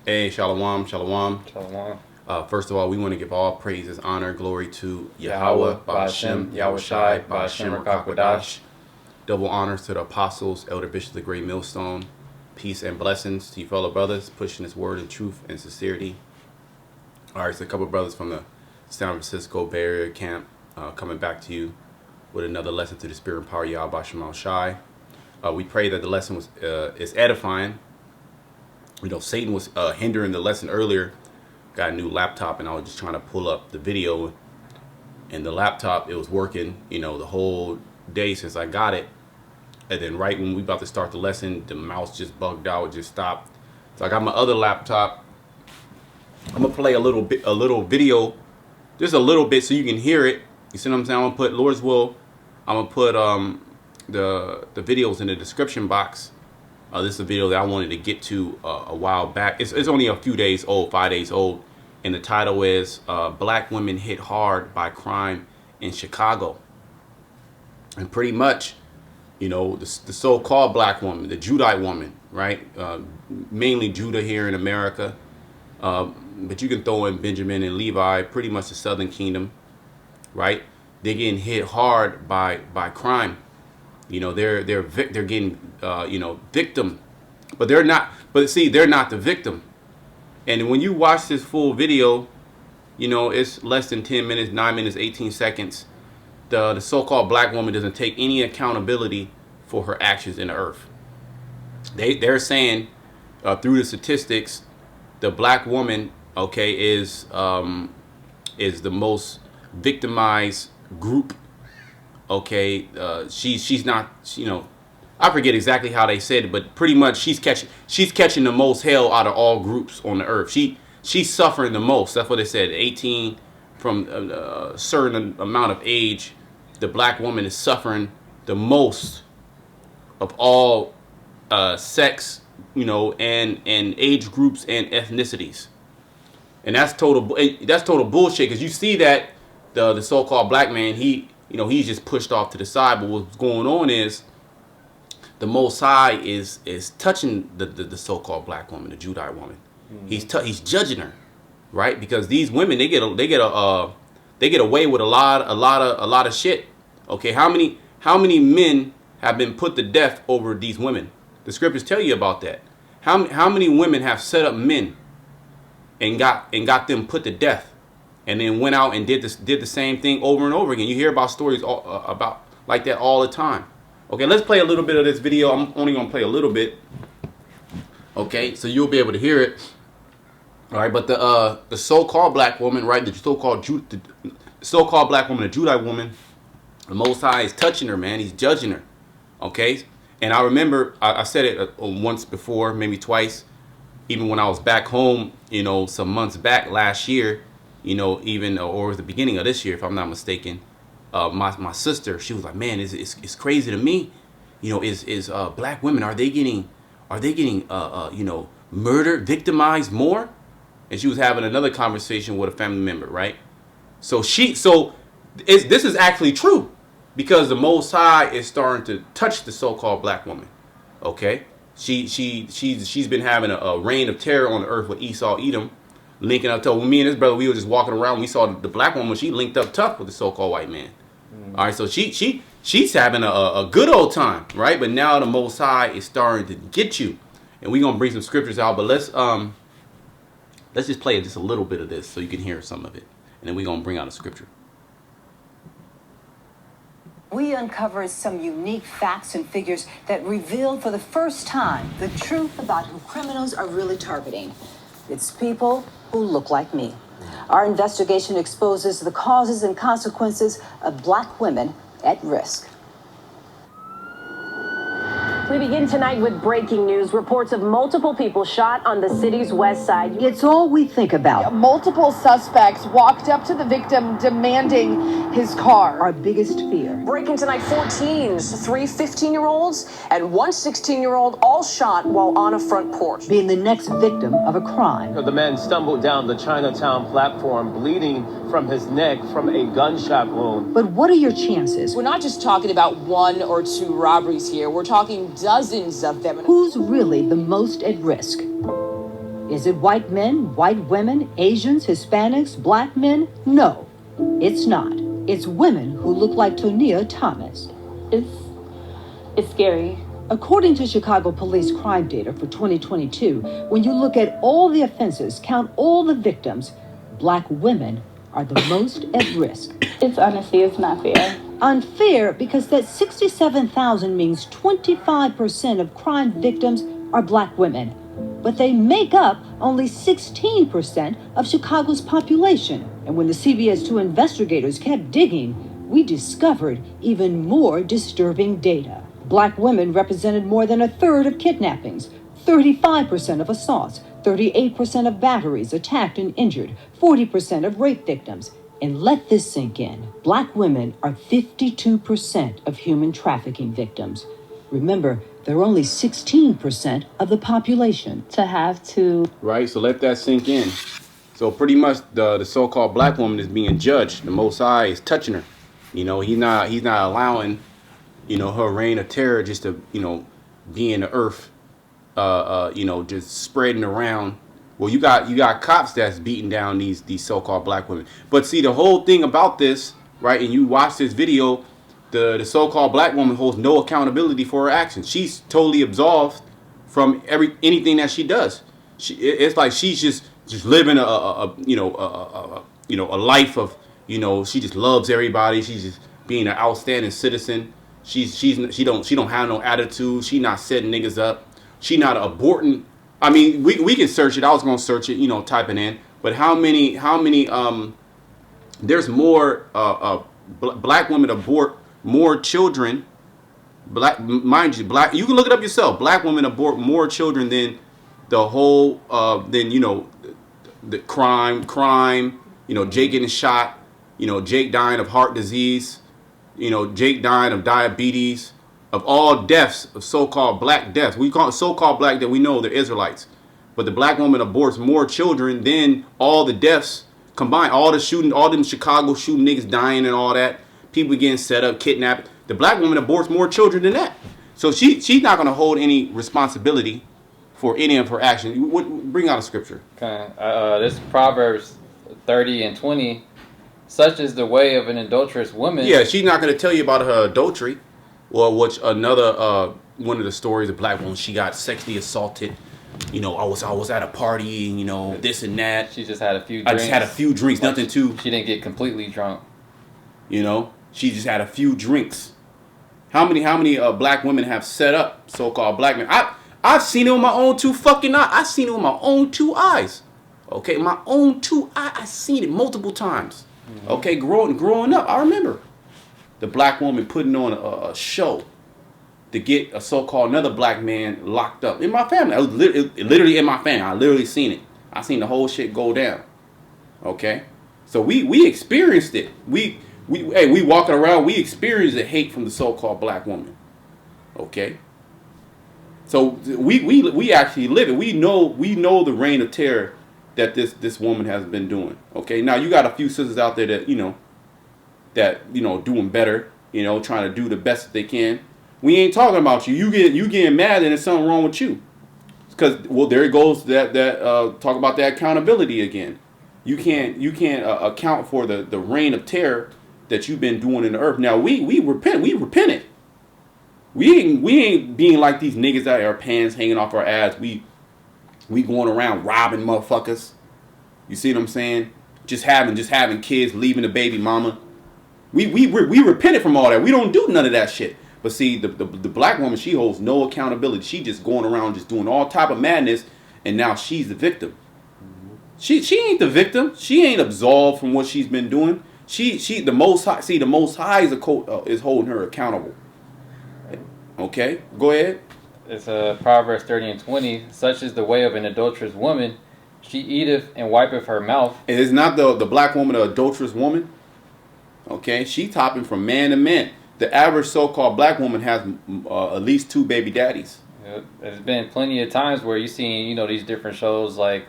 Hey, shalom, shalom. Shalom. First of all, we want to give all praises, honor, glory to Yahweh, Ba'ashem, Yahushai, Ba'ashem, Rakakwadash. Double honors to the apostles, elder bishops of the Great Millstone. Peace and blessings to you fellow brothers, pushing this word in truth and sincerity. All right, so a couple of brothers from the San Francisco Bay Area camp coming back to you with another lesson to the spirit and power of Yahweh, Ba'ashem, Yahushai. We pray that the lesson is edifying. You know, Satan was hindering the lesson earlier. Got a new laptop, and I was just trying to pull up the video. And the laptop, it was working, you know, the whole day since I got it. And then right when we about to start the lesson, the mouse just bugged out, it just stopped. So I got my other laptop. I'm gonna play a little video, just a little bit, so you can hear it. You see what I'm saying? I'm gonna put, Lord's will, I'm gonna put the videos in the description box. This is a video that I wanted to get to a while back. It's only a few days old, 5 days old. And the title is Black Women Hit Hard by Crime in Chicago. And pretty much, you know, the so-called black woman, the Judite woman, right? Mainly Judah here in America. But you can throw in Benjamin and Levi, pretty much the Southern Kingdom, right? They're getting hit hard by crime. You know, they're getting you know, victim, but they're not. But see, they're not the victim. And when you watch this full video, you know, it's less than 10 minutes, 9 minutes, 18 seconds. The so-called black woman doesn't take any accountability for her actions in the earth. They're saying through the statistics, the black woman, okay, is the most victimized group. Okay, she's not, you know, I forget exactly how they said it, but pretty much she's catching the most hell out of all groups on the earth. She's suffering the most. That's what they said. 18 from a certain amount of age, the black woman is suffering the most of all sex, you know, and age groups and ethnicities. And that's total bullshit, because you see that the so-called black man, you know, he's just pushed off to the side. But what's going on is the Most High is touching the so-called black woman, the Judite woman. Mm-hmm. He's judging her, right? Because these women, they get away with a lot of shit. Okay, how many men have been put to death over these women? The scriptures tell you about that. How many women have set up men and got them put to death? And then went out and did the same thing over and over again. You hear about stories about like that all the time. Okay, let's play a little bit of this video. I'm only gonna play a little bit. Okay, so you'll be able to hear it. All right, but the so-called black woman, right? The so-called black woman, the Judite woman, the Most High is touching her, man. He's judging her. Okay, and I remember I said it once before, maybe twice, even when I was back home, you know, some months back last year. You know, even or it was the beginning of this year, if I'm not mistaken. My sister, she was like, "Man, it's crazy to me. You know, is black women, are they getting you know, murdered, victimized more?" And she was having another conversation with a family member, right? So this is actually true, because the Most High is starting to touch the so-called black woman. Okay, she's been having a reign of terror on the earth with Esau, Edom. Linking up tough. When me and his brother, we were just walking around. We saw the black woman. She linked up tough with the so-called white man. All right, so she's having a good old time, right? But now the Most High is starting to get you, and we're gonna bring some scriptures out. But let's just play just a little bit of this so you can hear some of it, and then we're gonna bring out a scripture. We uncovered some unique facts and figures that revealed for the first time the truth about who criminals are really targeting. It's people who look like me. Our investigation exposes the causes and consequences of black women at risk. We begin tonight with breaking news. Reports of multiple people shot on the city's west side. It's all we think about. Multiple suspects walked up to the victim demanding his car. Our biggest fear. Breaking tonight, 4 teens, 3 15-year-olds and 1 16-year-old, all shot while on a front porch. Being the next victim of a crime. The men stumbled down the Chinatown platform, bleeding from his neck from a gunshot wound. But what are your chances? We're not just talking about 1 or 2 robberies here. We're talking dozens of them. Who's really the most at risk? Is it white men, white women, Asians, Hispanics, black men? No, it's not. It's women who look like Tonia Thomas. It's scary. According to Chicago police crime data for 2022, when you look at all the offenses, count all the victims, black women are the most at risk. It's not fair. Unfair because that 67,000 means 25% of crime victims are black women. But they make up only 16% of Chicago's population. And when the CBS 2 investigators kept digging, we discovered even more disturbing data. Black women represented more than a third of kidnappings, 35% of assaults, 38% of batteries attacked and injured, 40% of rape victims. And let this sink in. Black women are 52% of human trafficking victims. Remember, they're only 16% of the population. Right, so let that sink in. So pretty much the so-called black woman is being judged. The Most High is touching her. You know, he's not allowing, you know, her reign of terror just to, you know, be in the earth, you know, just spreading around. Well, you got cops that's beating down these so-called black women. But see, the whole thing about this, right, and you watch this video, the so-called black woman holds no accountability for her actions. She's totally absolved from anything that she does. It's like she's just living a life of, you know, she just loves everybody. She's just being an outstanding citizen. She don't have no attitude. She not setting niggas up. She not aborting. I mean, we can search it. I was gonna search it, you know, typing in. But how many there's more black women abort more children. Mind you, you can look it up yourself. Black women abort more children than the whole than, you know, the crime, you know, Jake getting shot, you know, Jake dying of heart disease, you know, Jake dying of diabetes, of all deaths, of so-called black deaths. We call it so-called black that we know they're Israelites. But the black woman aborts more children than all the deaths combined. All the shooting, all them Chicago shooting niggas dying and all that. People getting set up, kidnapped. The black woman aborts more children than that. So she's not going to hold any responsibility for any of her actions. Bring out a scripture. Okay. This Proverbs 30 and 20. Such is the way of an adulterous woman. Yeah, she's not going to tell you about her adultery. Or which another one of the stories, a black woman, she got sexually assaulted. You know, I was at a party, and, you know, this and that. She just had a few drinks. I just had a few drinks, nothing too. She didn't get completely drunk. You know, she just had a few drinks. How many black women have set up so-called black men? I've seen it with my own two fucking eyes. I've seen it with my own two eyes. Okay, my own two eyes. I've seen it multiple times. Mm-hmm. Okay, growing up, I remember the black woman putting on a show to get a so-called another black man locked up in my family. I was literally in my family. I literally seen it. I seen the whole shit go down. Okay, so we experienced it. We walking around. We experienced the hate from the so-called black woman. Okay. So we actually live it. We know the reign of terror that this woman has been doing. Okay. Now you got a few sisters out there that doing better. You know, trying to do the best that they can. We ain't talking about you. You getting mad and there's something wrong with you. Because there it goes that talk about that accountability again. You can't account for the reign of terror that you've been doing in the earth. Now we repent. We repented. We ain't being like these niggas out our pants hanging off our ass. We going around robbing motherfuckers. You see what I'm saying? Just having kids, leaving the baby mama. We repented from all that. We don't do none of that shit. But see, the black woman, she holds no accountability. She just going around just doing all type of madness, and now she's the victim. She ain't the victim. She ain't absolved from what she's been doing. The Most High. See, the Most High is holding her accountable. Okay, go ahead. It's Proverbs 30 and 20. Such is the way of an adulterous woman. She eateth and wipeth her mouth. And is not the black woman an adulterous woman? Okay, she topping from man to man. The average so-called black woman has at least 2 baby daddies. Yeah, there's been plenty of times where you've seen, these different shows like,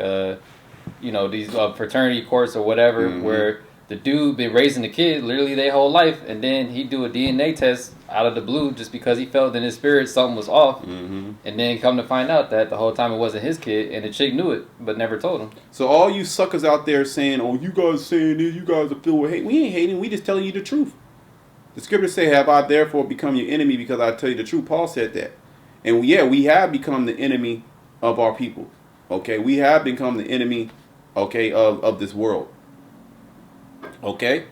these fraternity courts or whatever, mm-hmm. where the dude been raising the kid literally their whole life, and then he do a DNA test out of the blue just because he felt in his spirit something was off, and then come to find out that the whole time it wasn't his kid, and the chick knew it but never told him. So all you suckers out there saying, "Oh, you guys saying this, you guys are filled with hate." We ain't hating. We just telling you the truth. The scriptures say, "Have I therefore become your enemy because I tell you the truth?" Paul said that, and yeah, we have become the enemy of our people. Okay, we have become the enemy, okay, of this world. Okay.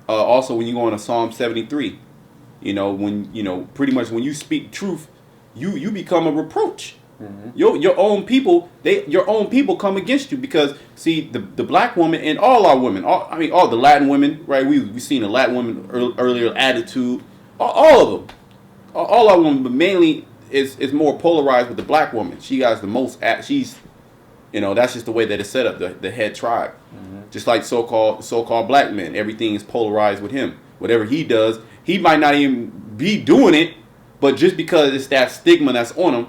Also, when you go into Psalm 73, when pretty much when you speak truth, you become a reproach. Your own people, your own people come against you because see the black woman and all our women, all the Latin women, right? We seen the Latin women earlier, attitude, all of them, all our women, but mainly is more polarized with the black woman. She has the most. She's, that's just the way that it's set up. The head tribe. Just like so-called black men, everything is polarized with him. Whatever he does, he might not even be doing it, but just because it's that stigma that's on him,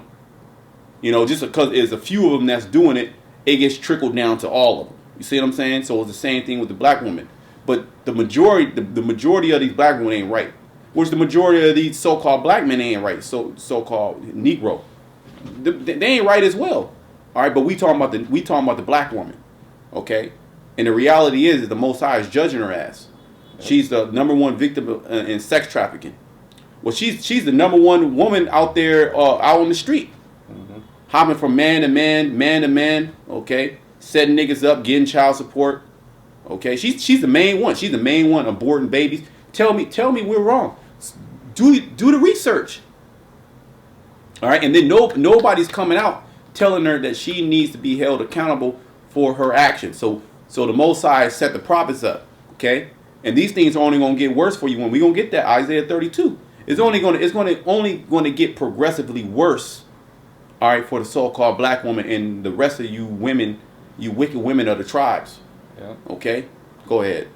just because there's a few of them that's doing it, it gets trickled down to all of them. You see what I'm saying? So it's the same thing with the black woman. But the majority of these black women ain't right. Which the majority of these so-called black men ain't right. So-called Negro, they ain't right as well. All right, but we talking about the black woman, okay? And the reality is the Most High is judging her ass. She's the number one victim in sex trafficking. Well, she's the number one woman out there out on the street, hopping from man to man, okay, setting niggas up, getting child support, okay. She's the main one. She's the main one aborting babies. Tell me we're wrong. Do the research. All right, and then nobody's coming out telling her that she needs to be held accountable for her actions. So the Most High set the prophets up, okay? And these things are only going to get worse for you when we're going to get that Isaiah 32. It's only going to get progressively worse, all right, for the so-called black woman and the rest of you women, you wicked women of the tribes. Yeah. Okay? Go ahead.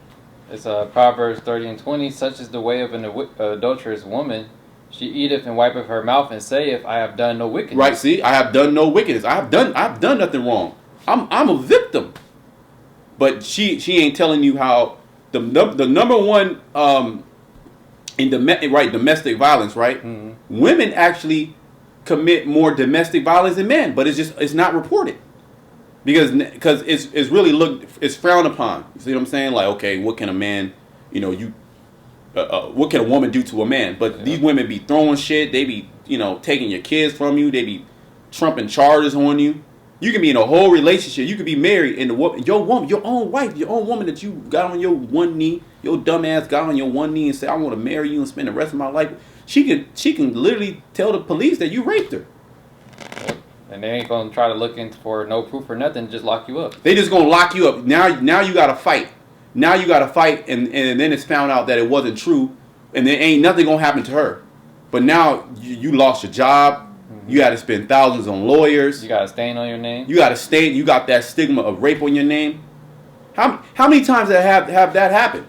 It's Proverbs 30:20. Such is the way of an adulterous woman. She eateth and wipeth her mouth and saith, I have done no wickedness. Right, see? I have done no wickedness. I've done nothing wrong. I'm a victim. But she ain't telling you how the number one in domestic violence, right? Women actually commit more domestic violence than men, but it's not reported because it's really it's frowned upon. You see what I'm saying? Like, okay, what can a man, what can a woman do to a man? But these women be throwing shit. They be taking your kids from you. They be trumping charges on you. You can be in a whole relationship. You could be married, and your own wife, your own woman that you got on your one knee, your dumb ass got on your one knee and said, "I want to marry you and spend the rest of my life." She can literally tell the police that you raped her. And they ain't gonna try to look in for no proof or nothing, just lock you up. They just gonna lock you up. Now you gotta fight. Now you gotta fight, and then it's found out that it wasn't true, and there ain't nothing gonna happen to her. But now you lost your job. You got to spend thousands on lawyers. You got a stain on your name. You got a stain. You got that stigma of rape on your name. How many times have that happened?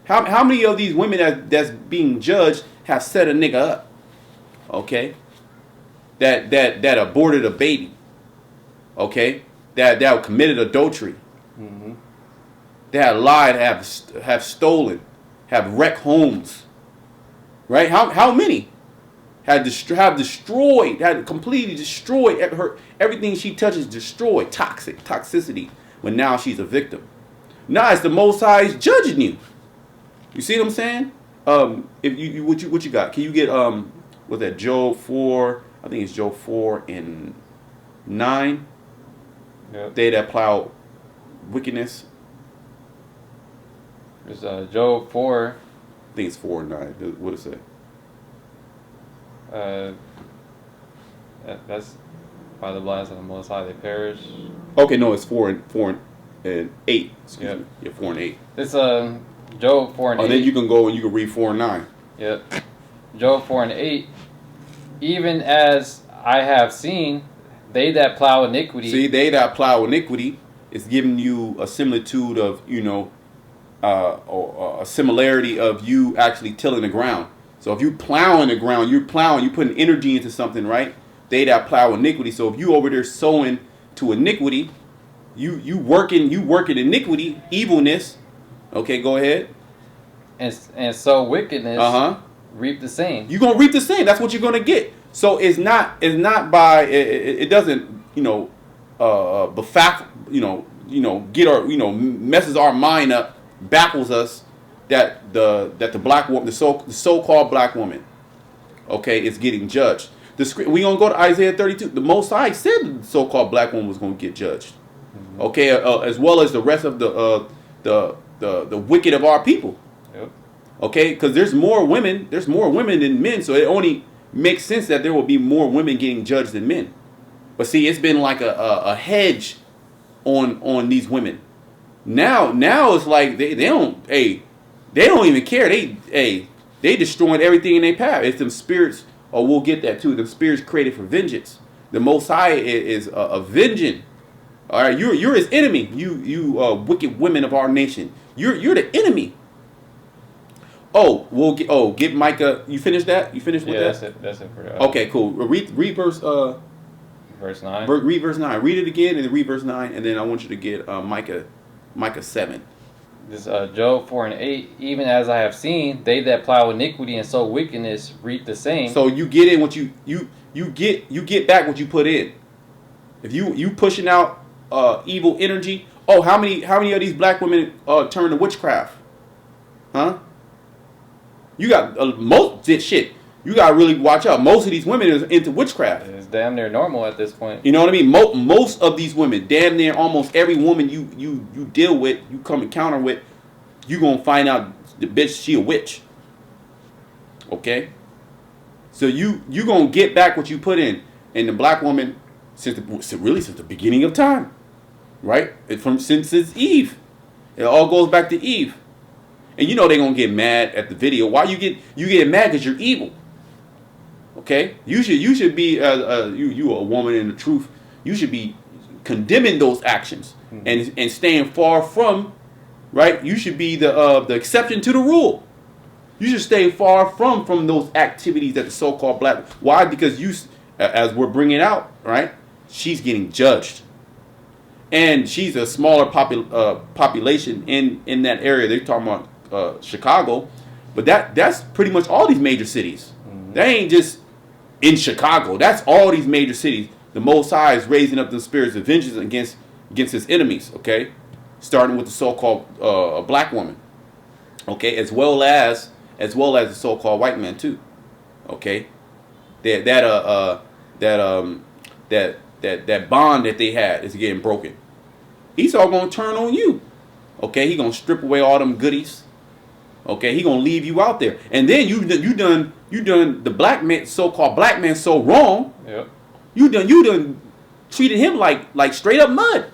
How many of these women that's being judged have set a nigga up? Okay, that aborted a baby. Okay, that committed adultery. That lied, have stolen, have wrecked homes. Right? How many? Had completely destroyed everything she touches, destroyed, toxicity. But now she's a victim. Now it's the Most High is judging you. You see what I'm saying? If what you got? Can you get what's that? Job 4. I think it's Job 4 and 9. Yep. They that plow wickedness. There's Job 4. I think it's 4 and 9. What does it say? That's by the blast of the Most High they perish. Okay, no, it's 4 and 8. Excuse me. Yeah, 4 and 8. It's Job 4 and 8. Then you can go and you can read 4 and 9. Yep. Job 4 and 8. Even as I have seen, they that plow iniquity. See, they that plow iniquity is giving you a similitude of or a similarity of you actually tilling the ground. So if you plowing the ground, you're putting energy into something, right? They that plow iniquity. So if you over there sowing to iniquity, you working iniquity, evilness, Okay, go ahead. And so wickedness reap the same. You're gonna reap the same. That's what you're gonna get. So it's not by it doesn't befact get our messes our mind up, baffles us that the black woman, the so-called black woman, okay, is getting judged. We gonna go to Isaiah 32. The Most High said the so-called black woman was gonna get judged. Okay, as well as the rest of the wicked of our people. Yep. Okay, because there's more women than men, so it only makes sense that there will be more women getting judged than men. But see, it's been like a hedge on these women. Now it's like they don't even care. They destroying everything in their path. It's them spirits. Oh, we'll get that too. The spirits created for vengeance. The Most High is avenging. All right, you're his enemy. You wicked women of our nation. You're the enemy. Oh, get Micah. You finished that? You finished with that? That's it for that. Okay, cool. Read verse 9. Read verse 9. Read it again and then read verse 9, and then I want you to get Micah 7. This Job 4:8. Even as I have seen, they that plow iniquity and sow wickedness reap the same. So you get in what you get back what you put in. If you pushing out evil energy. Oh, how many of these black women turn to witchcraft? Huh? You got most shit. You gotta really watch out. Most of these women is into witchcraft. It's damn near normal at this point. You know what I mean? Most of these women, damn near almost every woman you deal with, you come encounter with, you gonna find out the bitch she a witch. Okay? So you gonna get back what you put in. And the black woman, since the beginning of time, right? Since Eve, it all goes back to Eve. And you know they're gonna get mad at the video. Why you get mad? Because you're evil. Okay, you should be you a woman in the truth. You should be condemning those actions and staying far from, right? You should be the exception to the rule. You should stay far from those activities that the so-called black. Why? Because as we're bringing out, right? She's getting judged, and she's a smaller population in that area. They're talking about Chicago, but that's pretty much all these major cities. They ain't just in Chicago. That's all these major cities. The Most High is raising up the spirits of vengeance against his enemies. Okay, starting with the so-called black woman. Okay, as well as the so-called white man too. Okay, that bond that they had is getting broken. Esau gonna turn on you. Okay, he gonna strip away all them goodies. Okay, he gonna leave you out there, and then you done the black man, so-called black man, so wrong. Yep. You done treated him like straight up mud.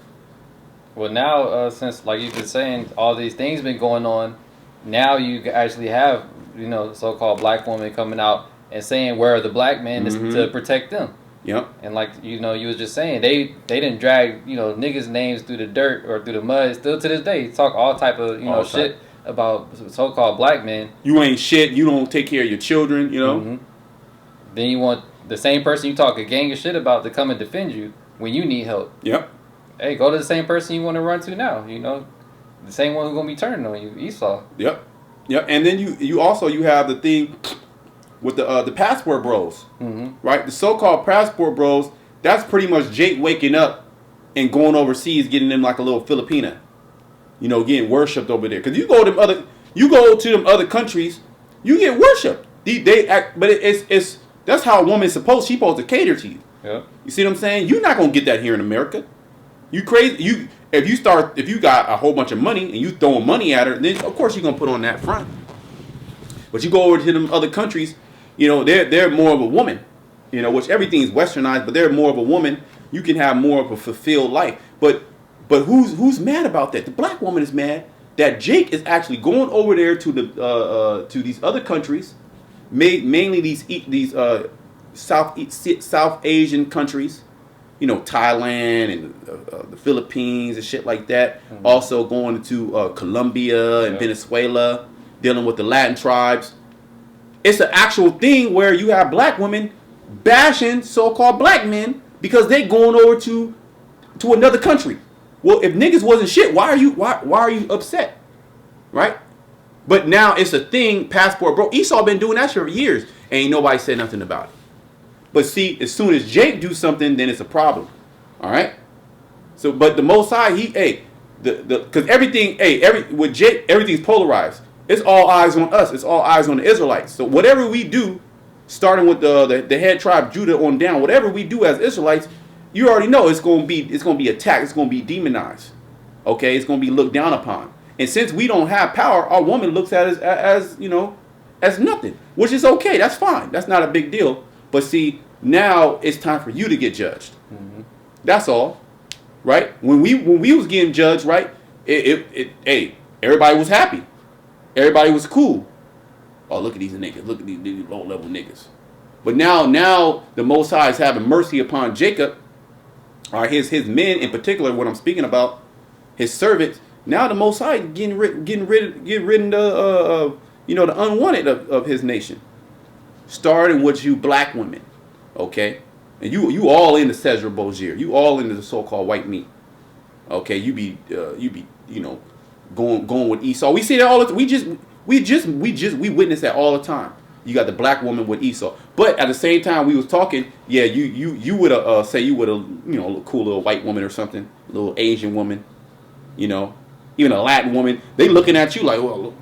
Well, now since like you've been saying, all these things been going on. Now you actually have so-called black women coming out and saying where are the black men to protect them. Yep. And like you was just saying, they didn't drag niggas' names through the dirt or through the mud. Still to this day, talk all type of shit about so-called black men. You ain't shit. You don't take care of your children. Then you want the same person you talk a gang of shit about to come and defend you when you need help. Yep. Hey, go to the same person you want to run to now. The same one who's gonna be turning on you, Esau. Yep. And then you also have the thing with the passport bros, right? The so-called passport bros. That's pretty much Jake waking up and going overseas, getting them like a little Filipina. Getting worshipped over there. Because you go to them other countries, you get worshipped. They act, but it's that's how a woman's supposed to cater to you. Yeah. You see what I'm saying? You're not gonna get that here in America. You crazy? If you got a whole bunch of money and you throwing money at her, then of course you're gonna put on that front. But you go over to them other countries, they're more of a woman. Which everything is westernized, but they're more of a woman. You can have more of a fulfilled life. But who's mad about that? The black woman is mad that Jake is actually going over there to these other countries, mainly these South Asian countries, Thailand and the Philippines and shit like that. Also going to Colombia and Venezuela, dealing with the Latin tribes. It's an actual thing where you have black women bashing so-called black men because they going over to another country. Well, if niggas wasn't shit, why are you upset? right? But now it's a thing, passport, bro. Esau been doing that shit for years. Ain't nobody said nothing about it. But see, as soon as Jake do something, then it's a problem. All right? So, but the Most High, because everything, with Jake, everything's polarized. It's all eyes on us. It's all eyes on the Israelites. So whatever we do, starting with the head tribe Judah on down, whatever we do as Israelites, you already know it's gonna be attacked. It's gonna be demonized. Okay, it's gonna be looked down upon. And since we don't have power, our woman looks at us as nothing, which is okay. That's fine. That's not a big deal. But see, now it's time for you to get judged. Mm-hmm. That's all, right? When we was getting judged, right? Everybody was happy. Everybody was cool. Oh, look at these niggas. Look at these low level niggas. But now the Most High is having mercy upon Jacob, or his men in particular. What I'm speaking about, his servants. Now the Most High getting rid of the unwanted of his nation, starting with you black women, okay, and you all into Cesar Bozier, you all into the so-called white meat, okay, you be going with Esau. We see that all the time. We witness that all the time. You got the black woman with Esau, but at the same time we was talking, yeah, you would say you would a cool little white woman or something, a little Asian woman, even a Latin woman, they looking at you like, well, look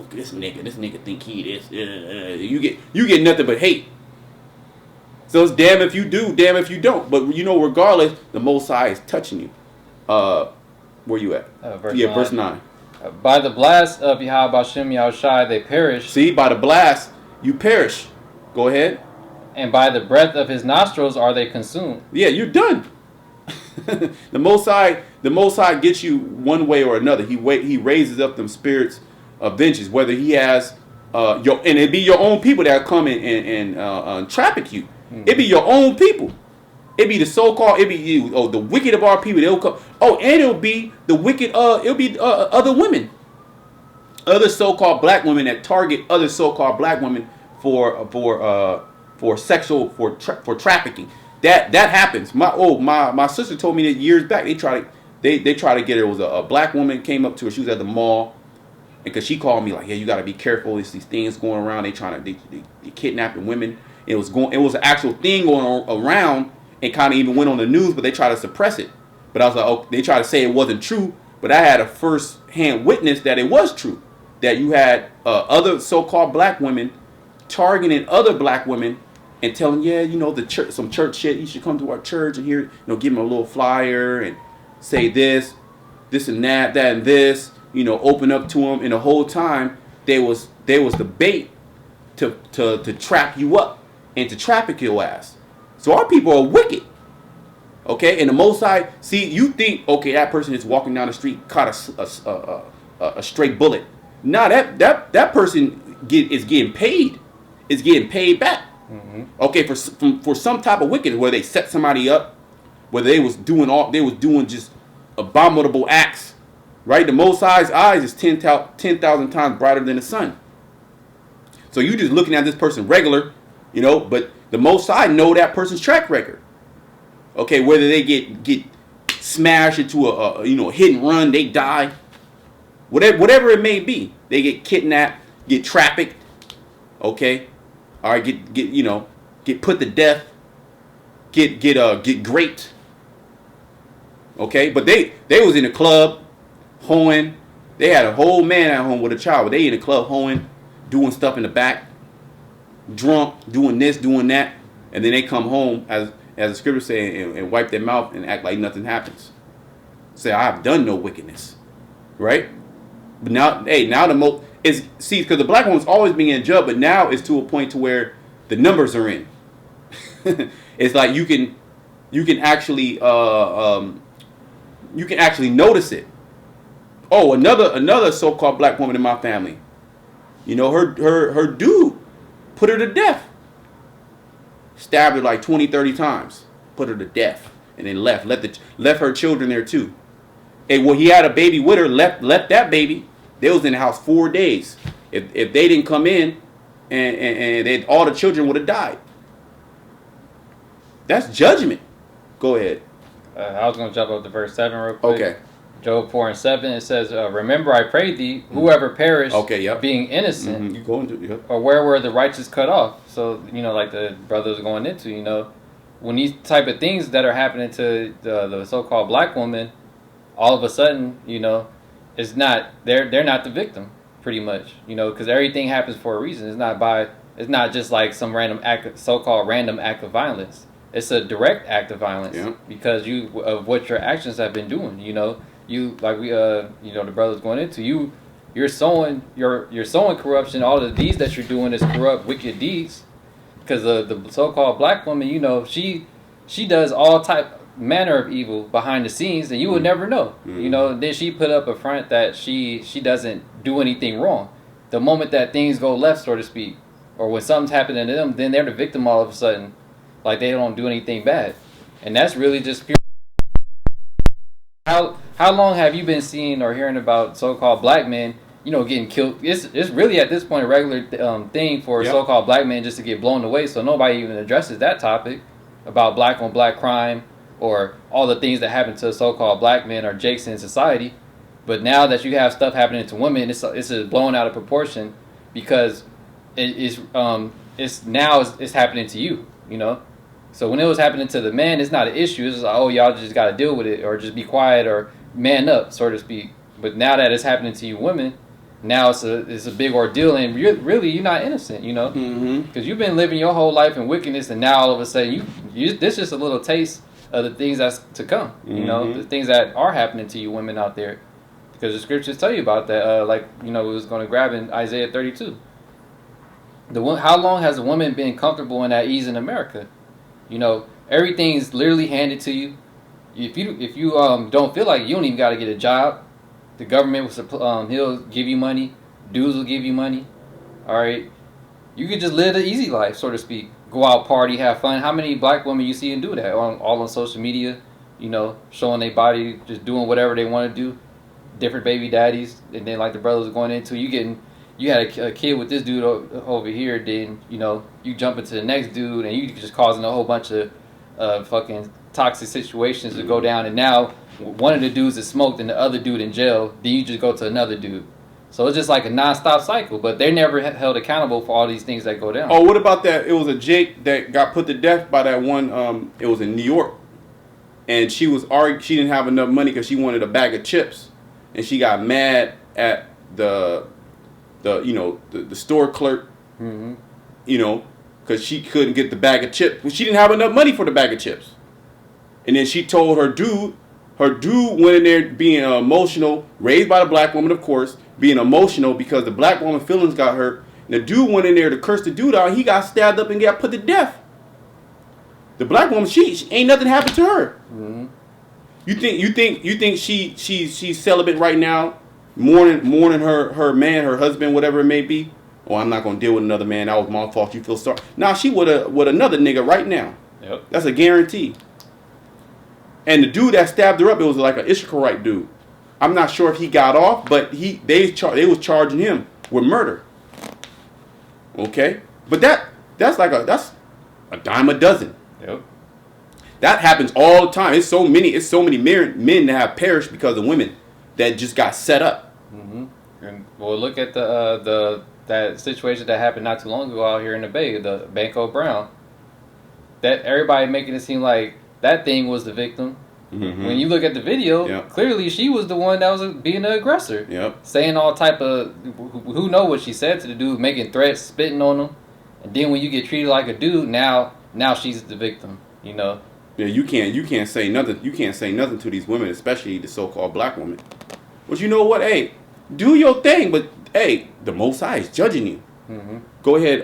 at this nigga think he this. You get nothing but hate. So it's damn if you do, damn if you don't. But regardless, the Most High is touching you. Where you at? Verse 9. By the blast of Yahweh Bashem Yahushai they perish. See, by the blast you perish. Go ahead. And by the breath of his nostrils are they consumed. Yeah, you're done. The Most High gets you one way or another. He raises up them spirits of vengeance, whether he has and it be your own people that come and traffic you. Mm-hmm. It be your own people. It be the so-called. It be you. The wicked of our people. They'll come. And it'll be the wicked. It'll be other women, other so-called black women that target other so-called black women for trafficking. That happens. My sister told me that years back. They try to get her. It was a black woman came up to her. She was at the mall, and because she called me like, yeah, you got to be careful. There's these things going around. They kidnapping women. It was an actual thing going around. It kind of even went on the news, but they try to suppress it. But I was like, oh, they try to say it wasn't true. But I had a first-hand witness that it was true. That you had other so-called black women targeting other black women and telling, yeah, the church, some church shit. You should come to our church and hear, give them a little flyer and say this and that and this. Open up to them. And the whole time, they was the bait to trap you up and to traffic your ass. So our people are wicked, okay? And the Most High, see, you think, okay, that person is walking down the street, caught a stray bullet. Nah, that person is getting paid. Is getting paid back. Mm-hmm. Okay, for some type of wickedness, where they set somebody up, where they was doing just abominable acts, right? The Most High's eyes is 10,000 times brighter than the sun. So you just looking at this person regular, but the Most High know that person's track record. Okay, whether they get smashed into a hit and run, they die. Whatever it may be, they get kidnapped, get trafficked. Okay, all right, get put to death, get raped. Okay, but they was in the club hoeing. They had a whole man at home with a child, but they in the club hoeing, doing stuff in the back. Drunk, doing this, doing that, and then they come home, as the scripture say, and wipe their mouth and act like nothing happens. Say, I have done no wickedness, right? But now the because the black one's always being judged, but now it's to a point to where the numbers are in. It's like you can actually notice it. Oh, another so-called black woman in my family. Her dude put her to death. Stabbed her like 20, 30 times. Put her to death. And then left her children there too. And he had a baby with her, left that baby. They was in the house 4 days. If they didn't come in, and all the children would have died. That's judgment. Go ahead. I was going to jump up to verse 7 real quick. Okay. Job 4:7, it says, "Remember, I pray thee, whoever perished, being innocent, You go into or where were the righteous cut off?" So like the brothers going into, when these type of things that are happening to the so-called black woman, all of a sudden, it's not they're not the victim, pretty much, because everything happens for a reason. It's not just like some so-called random act of violence. It's a direct act of violence because of what your actions have been doing. You like the brothers going into you're sowing corruption. All of these that you're doing is corrupt, wicked deeds. Because the so-called black woman, she does all manner of evil behind the scenes, and you would never know. Then she put up a front that she doesn't do anything wrong. The moment that things go left, so to speak, or when something's happening to them, then they're the victim all of a sudden, like they don't do anything bad, and that's really just pure. How long have you been seeing or hearing about so-called black men, getting killed? It's really at this point a regular thing for so-called black men just to get blown away. So nobody even addresses that topic about black on black crime or all the things that happen to so-called black men or jakes in society. But now that you have stuff happening to women, it's just blown out of proportion because it's happening to you. So when it was happening to the men, it's not an issue. It's just like, oh, y'all just got to deal with it or just be quiet or man up, so to speak. But now that it's happening to you women, now it's a big ordeal, and you're not innocent, because you've been living your whole life in wickedness, and now all of a sudden this is just a little taste of the things that's to come, the things that are happening to you women out there, because the scriptures tell you about that. We was going to grab in Isaiah 32. How long has a woman been comfortable in that ease in America? Everything's literally handed to you. If you don't feel like you don't even got to get a job, the government will he'll give you money. Dudes will give you money. All right, you can just live the easy life, so to speak. Go out, party, have fun. How many black women you see and do that all on social media? Showing their body, just doing whatever they want to do. Different baby daddies, and then like the brothers are going into you had a kid with this dude over here, then you jump into the next dude, and you just causing a whole bunch of fucking toxic situations to go down, and now one of the dudes is smoked and the other dude in jail, then you just go to another dude. So it's just like a non-stop cycle, but they're never held accountable for all these things that go down. Oh, what about that? It was a Jake that got put to death by that one, it was in New York, and she was arguing she didn't have enough money because she wanted a bag of chips, and she got mad at the store clerk, because she couldn't get the bag of chips. Well, she didn't have enough money for the bag of chips. And then she told her dude went in there being emotional, raised by the black woman, of course, being emotional because the black woman's feelings got hurt. And the dude went in there to curse the dude out. He got stabbed up and got put to death. The black woman, she ain't nothing happened to her. You think she's celibate right now, mourning her man, her husband, whatever it may be? Oh, I'm not gonna deal with another man. That was my fault. You feel sorry? Nah, she with another nigga right now. Yep. That's a guarantee. And the dude that stabbed her up, it was like an Ishmaelite dude. I'm not sure if he got off, but they was charging him with murder. Okay, but that's a dime a dozen. Yep. That happens all the time. It's so many men that have perished because of women that just got set up. And well, look at that situation that happened not too long ago out here in the Bay, the Banco Brown. That everybody making it seem like that thing was the victim. When you look at the video, clearly she was the one that was being the aggressor. Saying all type of, who know what she said to the dude, making threats, spitting on him, and then when you get treated like a dude, now she's the victim. Yeah, you can't say nothing. You can't say nothing to these women, especially the so-called black women. But you know what? Hey, do your thing. But hey, the Most High is judging you. Go ahead.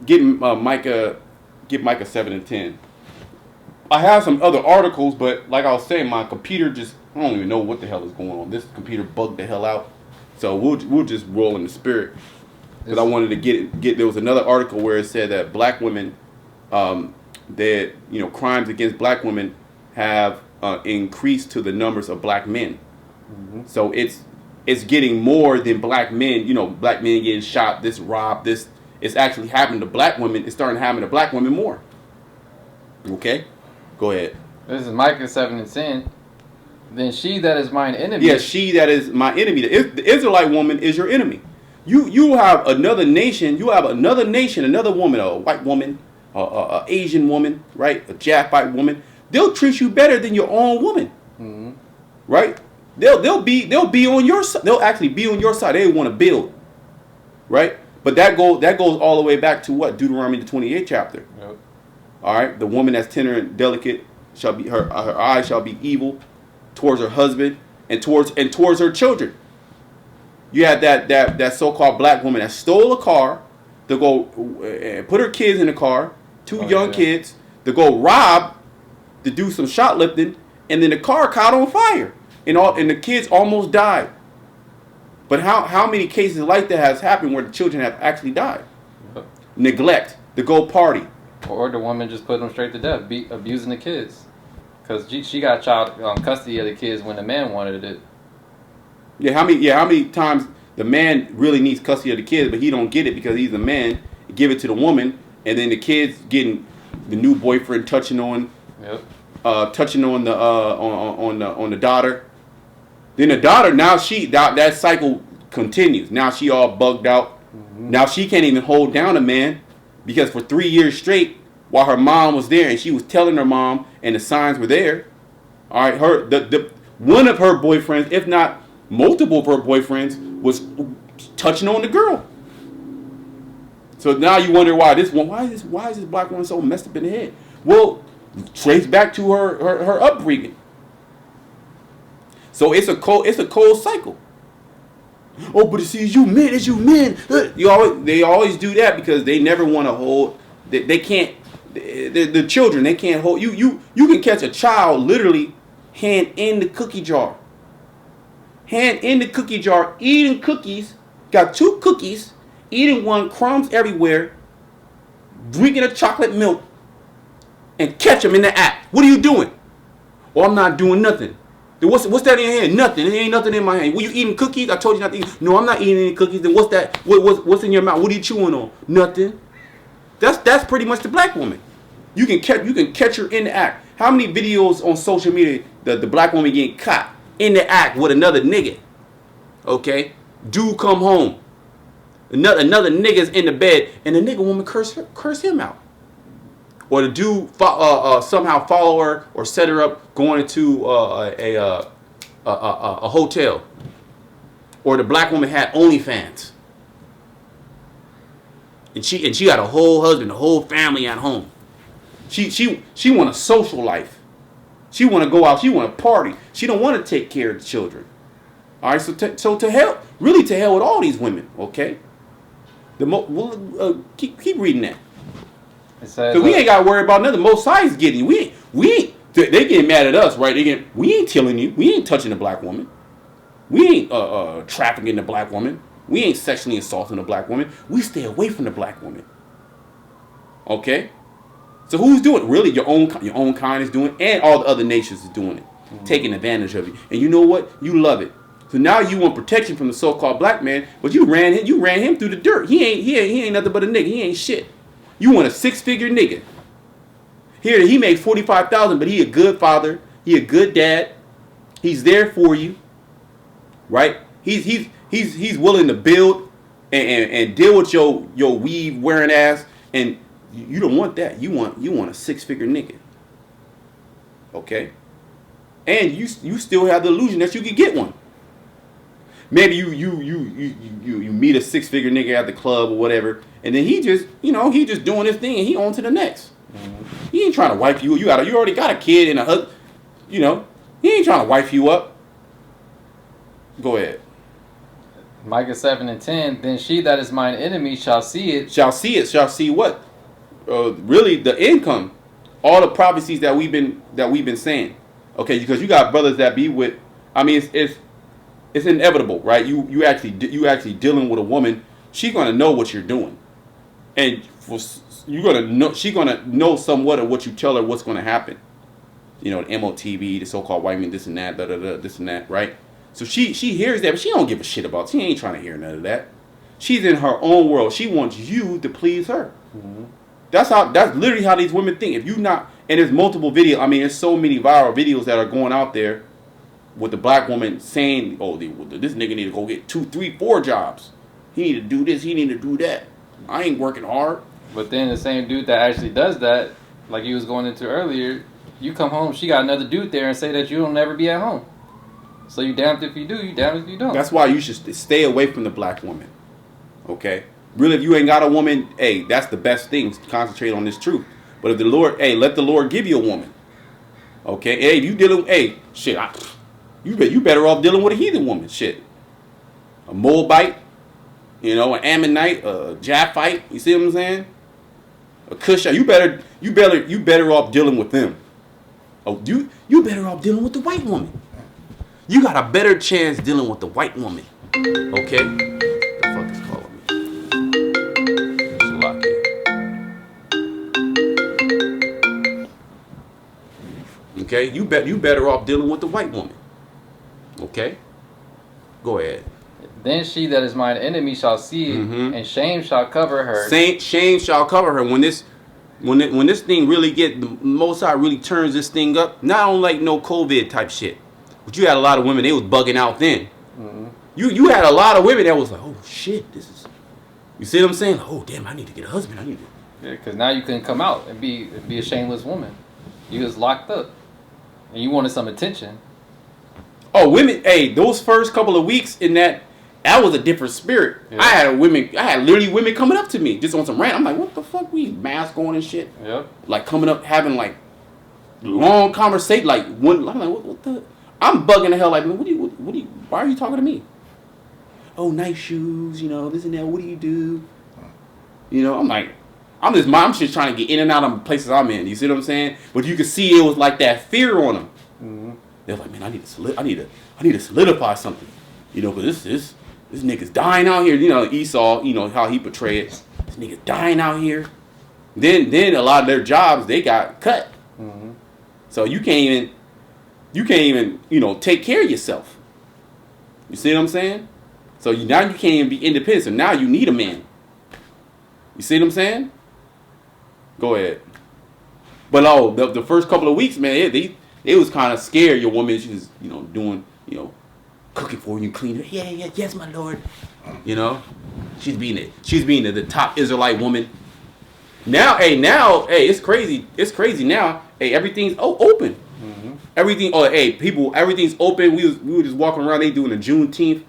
Get Micah 7 and 10. I have some other articles, but like I was saying, my computer I don't even know what the hell is going on. This computer bugged the hell out. So we'll just roll in the spirit. Because I wanted to get there was another article where it said that black women, that crimes against black women have increased to the numbers of black men. So it's getting more than black men. Black men getting shot, this robbed, this. It's actually happening to black women. It's starting to happen to black women more. Okay, go ahead. This is Micah 7 and 10. Then she that is mine enemy. Yeah, she that is my enemy. The Israelite woman is your enemy. You have another nation. You have another nation, another woman, a white woman, a Asian woman, right? A Japhite woman. They'll treat you better than your own woman, right? They'll be on your side. They'll actually be on your side. They want to build, right? But that goes all the way back to what? Deuteronomy the 28th chapter. Yep. All right, the woman that's tender and delicate shall be her eyes shall be evil towards her husband and towards her children. You had that so-called black woman that stole a car to go and put her kids in the car, two young kids, to go rob, to do some shoplifting, and then the car caught on fire, and the kids almost died. But how many cases like that has happened where the children have actually died? Yep. Neglect, to go party. Or the woman just put them straight to death, abusing the kids. Because she got child custody of the kids when the man wanted it. Yeah, how many times the man really needs custody of the kids, but he don't get it because he's a man. Give it to the woman, and then the kids getting the new boyfriend touching on the on the daughter. Then the daughter, now that cycle continues. Now she all bugged out. Now she can't even hold down a man because for 3 years straight, while her mom was there and she was telling her mom and the signs were there. All right, one of her boyfriends, if not multiple of her boyfriends, was touching on the girl. So now you wonder why is this black woman so messed up in the head? Well, trace back to her upbringing. So it's a cold cycle. Oh, but it's you men. They always do that because they never want to hold. They can't. The children, they can't hold you. You can catch a child literally hand in the cookie jar. Hand in the cookie jar, eating cookies. Got 2 cookies, eating one, crumbs everywhere, drinking a chocolate milk, and catch them in the act. What are you doing? Well, I'm not doing nothing. Then what's that in your hand? Nothing. There ain't nothing in my hand. Were you eating cookies? I told you not to eat. No, I'm not eating any cookies. Then what's that? What's in your mouth? What are you chewing on? Nothing. That's pretty much the black woman. You can catch her in the act. How many videos on social media the black woman getting caught in the act with another nigga? Okay, dude come home, another nigga's in the bed, and the nigga woman curse him out, or the dude somehow follow her or set her up going into a hotel, or the black woman had OnlyFans. And she got a whole husband, a whole family at home. She want a social life. She want to go out. She want to party. She don't want to take care of the children. All right. So to hell with all these women. Okay. Keep reading that. Because we ain't got to worry about nothing. Most sides getting you. We ain't. They getting mad at us, right? We ain't killing you. We ain't touching the black woman. We ain't trafficking the black woman. We ain't sexually assaulting a black woman. We stay away from the black woman. Okay? So who's doing it? Really, your own kind is doing it, and all the other nations is doing it. Taking advantage of you. And you know what? You love it. So now you want protection from the so-called black man, but you ran him through the dirt. He ain't nothing but a nigga. He ain't shit. You want a 6-figure nigga. Here he makes $45,000, but he a good father. He a good dad. He's there for you. Right? He's willing to build and deal with your weave wearing ass, and you don't want that. You want a 6-figure nigga. Okay? And you still have the illusion that you could get one. Maybe you meet a 6-figure nigga at the club or whatever, and then he just doing his thing and he on to the next. He ain't trying to wife you. You already got a kid and a husband. He ain't trying to wife you up. Go ahead. Micah 7:10. Then she that is mine enemy shall see it. Shall see what? Really, the income, all the prophecies that we've been saying. Okay, because you got brothers that be with. I mean, it's inevitable, right? You actually dealing with a woman. She's gonna know what you're doing, and you're gonna know. She's gonna know somewhat of what you tell her what's gonna happen. The MOTV, the so-called white man, this and that, this and that, right? So she hears that, but she don't give a shit about it. She ain't trying to hear none of that. She's in her own world. She wants you to please her. Mm-hmm. That's literally how these women think. If you not, and there's multiple videos. I mean, there's so many viral videos that are going out there with the black woman saying, "Oh, this nigga need to go get 2, 3, 4 jobs. He need to do this. He need to do that. I ain't working hard." But then the same dude that actually does that, like you was going into earlier, you come home, she got another dude there and say that you don't never be at home. So you damned if you do, you damned if you don't. That's why you should stay away from the black woman. Okay? Really, if you ain't got a woman, hey, that's the best thing. Concentrate on this truth. But if the Lord, hey, let the Lord give you a woman. Okay? Hey, you dealing, hey, shit, you better off dealing with a heathen woman. Shit. A Moabite, an Ammonite, a Japhite, you see what I'm saying? A Cushite. You better off dealing with them. Oh, you better off dealing with the white woman. You got a better chance dealing with the white woman. Okay? The fuck is calling me? Okay? You better off dealing with the white woman. Okay? Go ahead. Then she that is mine enemy shall see it, and shame shall cover her. Shame shall cover her. When this thing really the Most High really turns this thing up. Not on like no COVID type shit, but you had a lot of women. They was bugging out then. You had a lot of women that was like, oh shit, this is. You see what I'm saying? Oh damn, I need to get a husband. I need to. Yeah, because now you couldn't come out and be a shameless woman. You was locked up, and you wanted some attention. Oh, women! Hey, those first couple of weeks in that was a different spirit. Yeah. I had literally women coming up to me just on some rant. I'm like, what the fuck? We mask on and shit. Yep. Like coming up, having like long conversation. Like one, I'm like, what the? I'm bugging the hell. Like, what do you? Why are you talking to me? Oh, nice shoes. This and that. What do you do? I'm like, I'm just trying to get in and out of places I'm in. You see what I'm saying? But you could see it was like that fear on them. They're like, man, I need to solidify something. Because this nigga's dying out here. Esau, how he portrayed it. This nigga's dying out here. Then a lot of their jobs, they got cut. So you can't even take care of yourself. You see what I'm saying? So now you can't even be independent. So now you need a man. You see what I'm saying? Go ahead. But the first couple of weeks, man, they was kind of scared. Your woman, she was doing cooking for you, cleaning. Yeah, yes, my lord. She's being the top Israelite woman. Now, it's crazy. It's crazy now. Hey, everything's open. Everything. Oh, hey, people, everything's open. We were just walking around. They doing a Juneteenth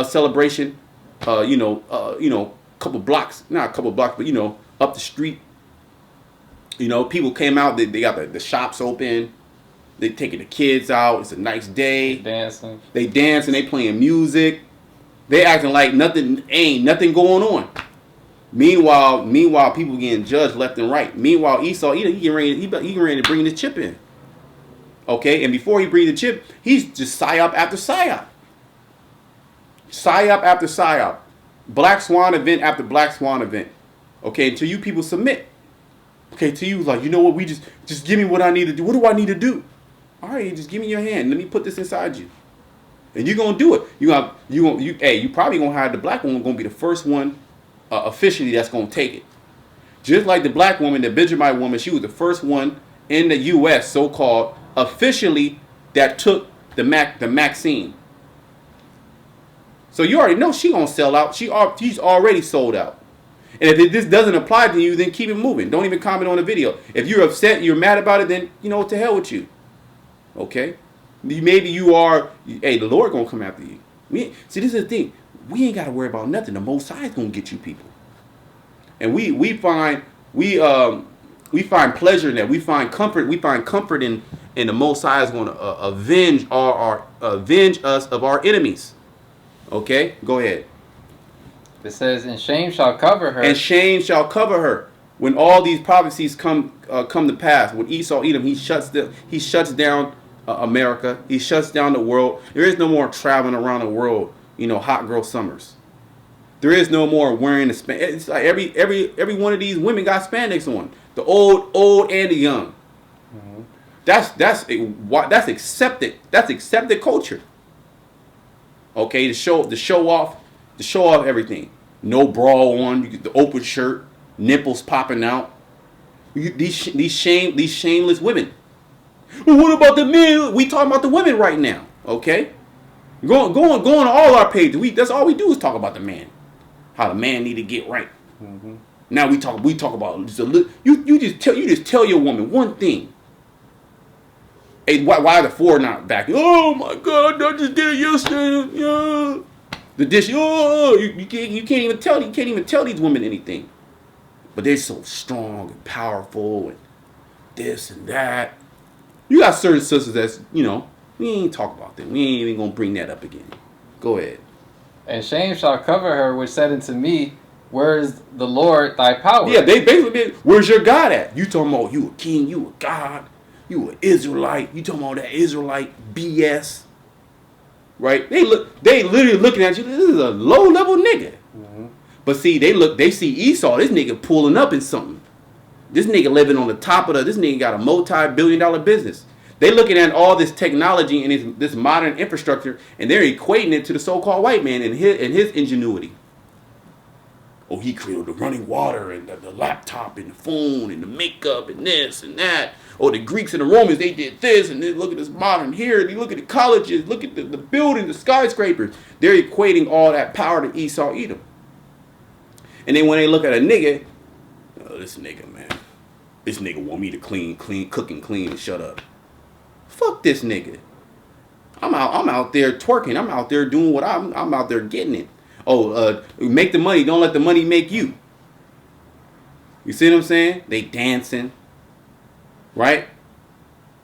celebration. Couple blocks, not a couple blocks, but up the street. People came out. They got the shops open. They taking the kids out. It's a nice day. They dancing. They playing music. They acting like ain't nothing going on. Meanwhile, people getting judged left and right. Meanwhile, Esau, he getting ready to bring the chip in. Okay, and before he brings the chip, he's just psyop after psyop. Psyop after psyop. Black Swan event after Black Swan event. Okay, until you people submit. Okay, to you like, you know what? We just give me what I need to do. What do I need to do? All right, just give me your hand. Let me put this inside you, and you're gonna do it. You probably gonna have the black woman gonna be the first one officially that's gonna take it. Just like the black woman, the Benjamite woman, she was the first one in the U.S. so-called officially that took the vaccine. So you already know she gonna sell out. She's already sold out. And if this doesn't apply to you, then keep it moving. Don't even comment on the video. If you're upset, you're mad about it, then what the hell with you. Okay? Maybe you are. Hey, the Lord gonna come after you. See, this is the thing. We ain't gotta worry about nothing. The Most High is gonna get you people. And we find pleasure in that. We find comfort. We find comfort in the Most High is gonna avenge us of our enemies. Okay, go ahead. It says, and shame shall cover her. And shame shall cover her. When all these prophecies come to pass, when Esau Edom, he shuts down America. He shuts down the world. There is no more traveling around the world, hot girl summers. There is no more wearing the spandex. It's like every one of these women got spandex on. The old and the young. That's accepted. That's accepted culture. Okay, to show off everything. No bra on, you get the open shirt, nipples popping out. These shameless women. Well, what about the men? We talking about the women right now. Okay? Go on all our pages. That's all we do is talk about the man. How the man need to get right. Mm-hmm. Now we talk about just a little. You just tell your woman one thing. Hey, why are the four not back? Oh my God, I just did it yesterday. Yeah. The dish. Oh, you can't even tell these women anything. But they're so strong and powerful and this and that. You got certain sisters that's, we ain't talk about them. We ain't even gonna bring that up again. Go ahead. And shame shall cover her, which said unto me, where is the Lord thy power? Yeah, they basically, where's your God at? You talking about you a king, you a God, you an Israelite. You talking about that Israelite BS. Right? They literally looking at you. This is a low level nigga. Mm-hmm. But see, they see Esau. This nigga pulling up in something. This nigga living on the top of this nigga got a multi-billion-dollar business. They looking at all this technology and this modern infrastructure, and they're equating it to the so-called white man and his ingenuity. Oh, he created the running water and the laptop and the phone and the makeup and this and that. Oh, the Greeks and the Romans, they did this, and then look at this modern here. You look at the colleges, look at the buildings, the skyscrapers. They're equating all that power to Esau Edom. And then when they look at a nigga, oh, this nigga, man. This nigga want me to cook and clean and shut up. Fuck this nigga. I'm out there twerking. I'm out there doing what I'm out there getting it. Oh, make the money. Don't let the money make you. You see what I'm saying? They dancing. Right?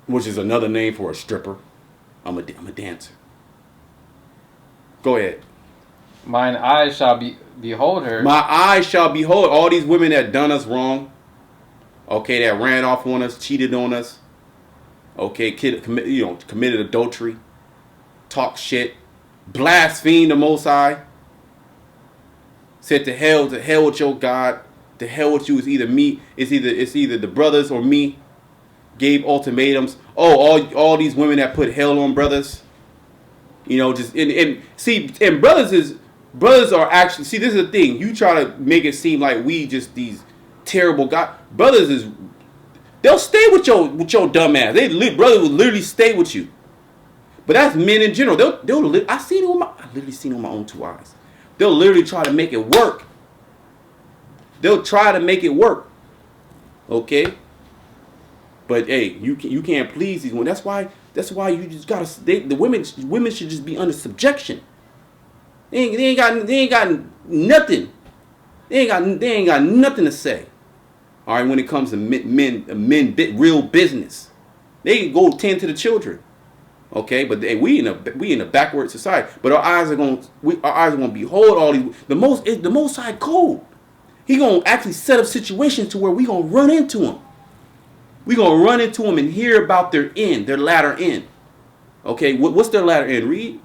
Which is another name for a stripper. I'm a dancer. Go ahead. Mine eyes shall behold her. My eyes shall behold all these women that done us wrong. Okay, that ran off on us, cheated on us. Okay, committed adultery. Talk shit. Blaspheme the Most High. Said to hell with your God. To hell with you is either me. It's either the brothers or me. Gave ultimatums. Oh, all these women that put hell on brothers. And brothers are actually, see, this is the thing. You try to make it seem like we just these terrible guys. Brothers they'll stay with your dumb ass. Brothers will literally stay with you. But that's men in general. I literally seen it with my own two eyes. They'll literally try to make it work. They'll try to make it work. Okay? But hey, you can't please these women. That's why you just gotta. The women should just be under subjection. They ain't got nothing. They ain't got nothing to say. All right, when it comes to men real business, they can go tend to the children. Okay, but hey, we in a backward society. But our eyes are gonna behold all these. The Most High code. He gonna actually set up situations to where we gonna run into them. We gonna run into them and hear about their latter end. Okay, what's their latter end? Read.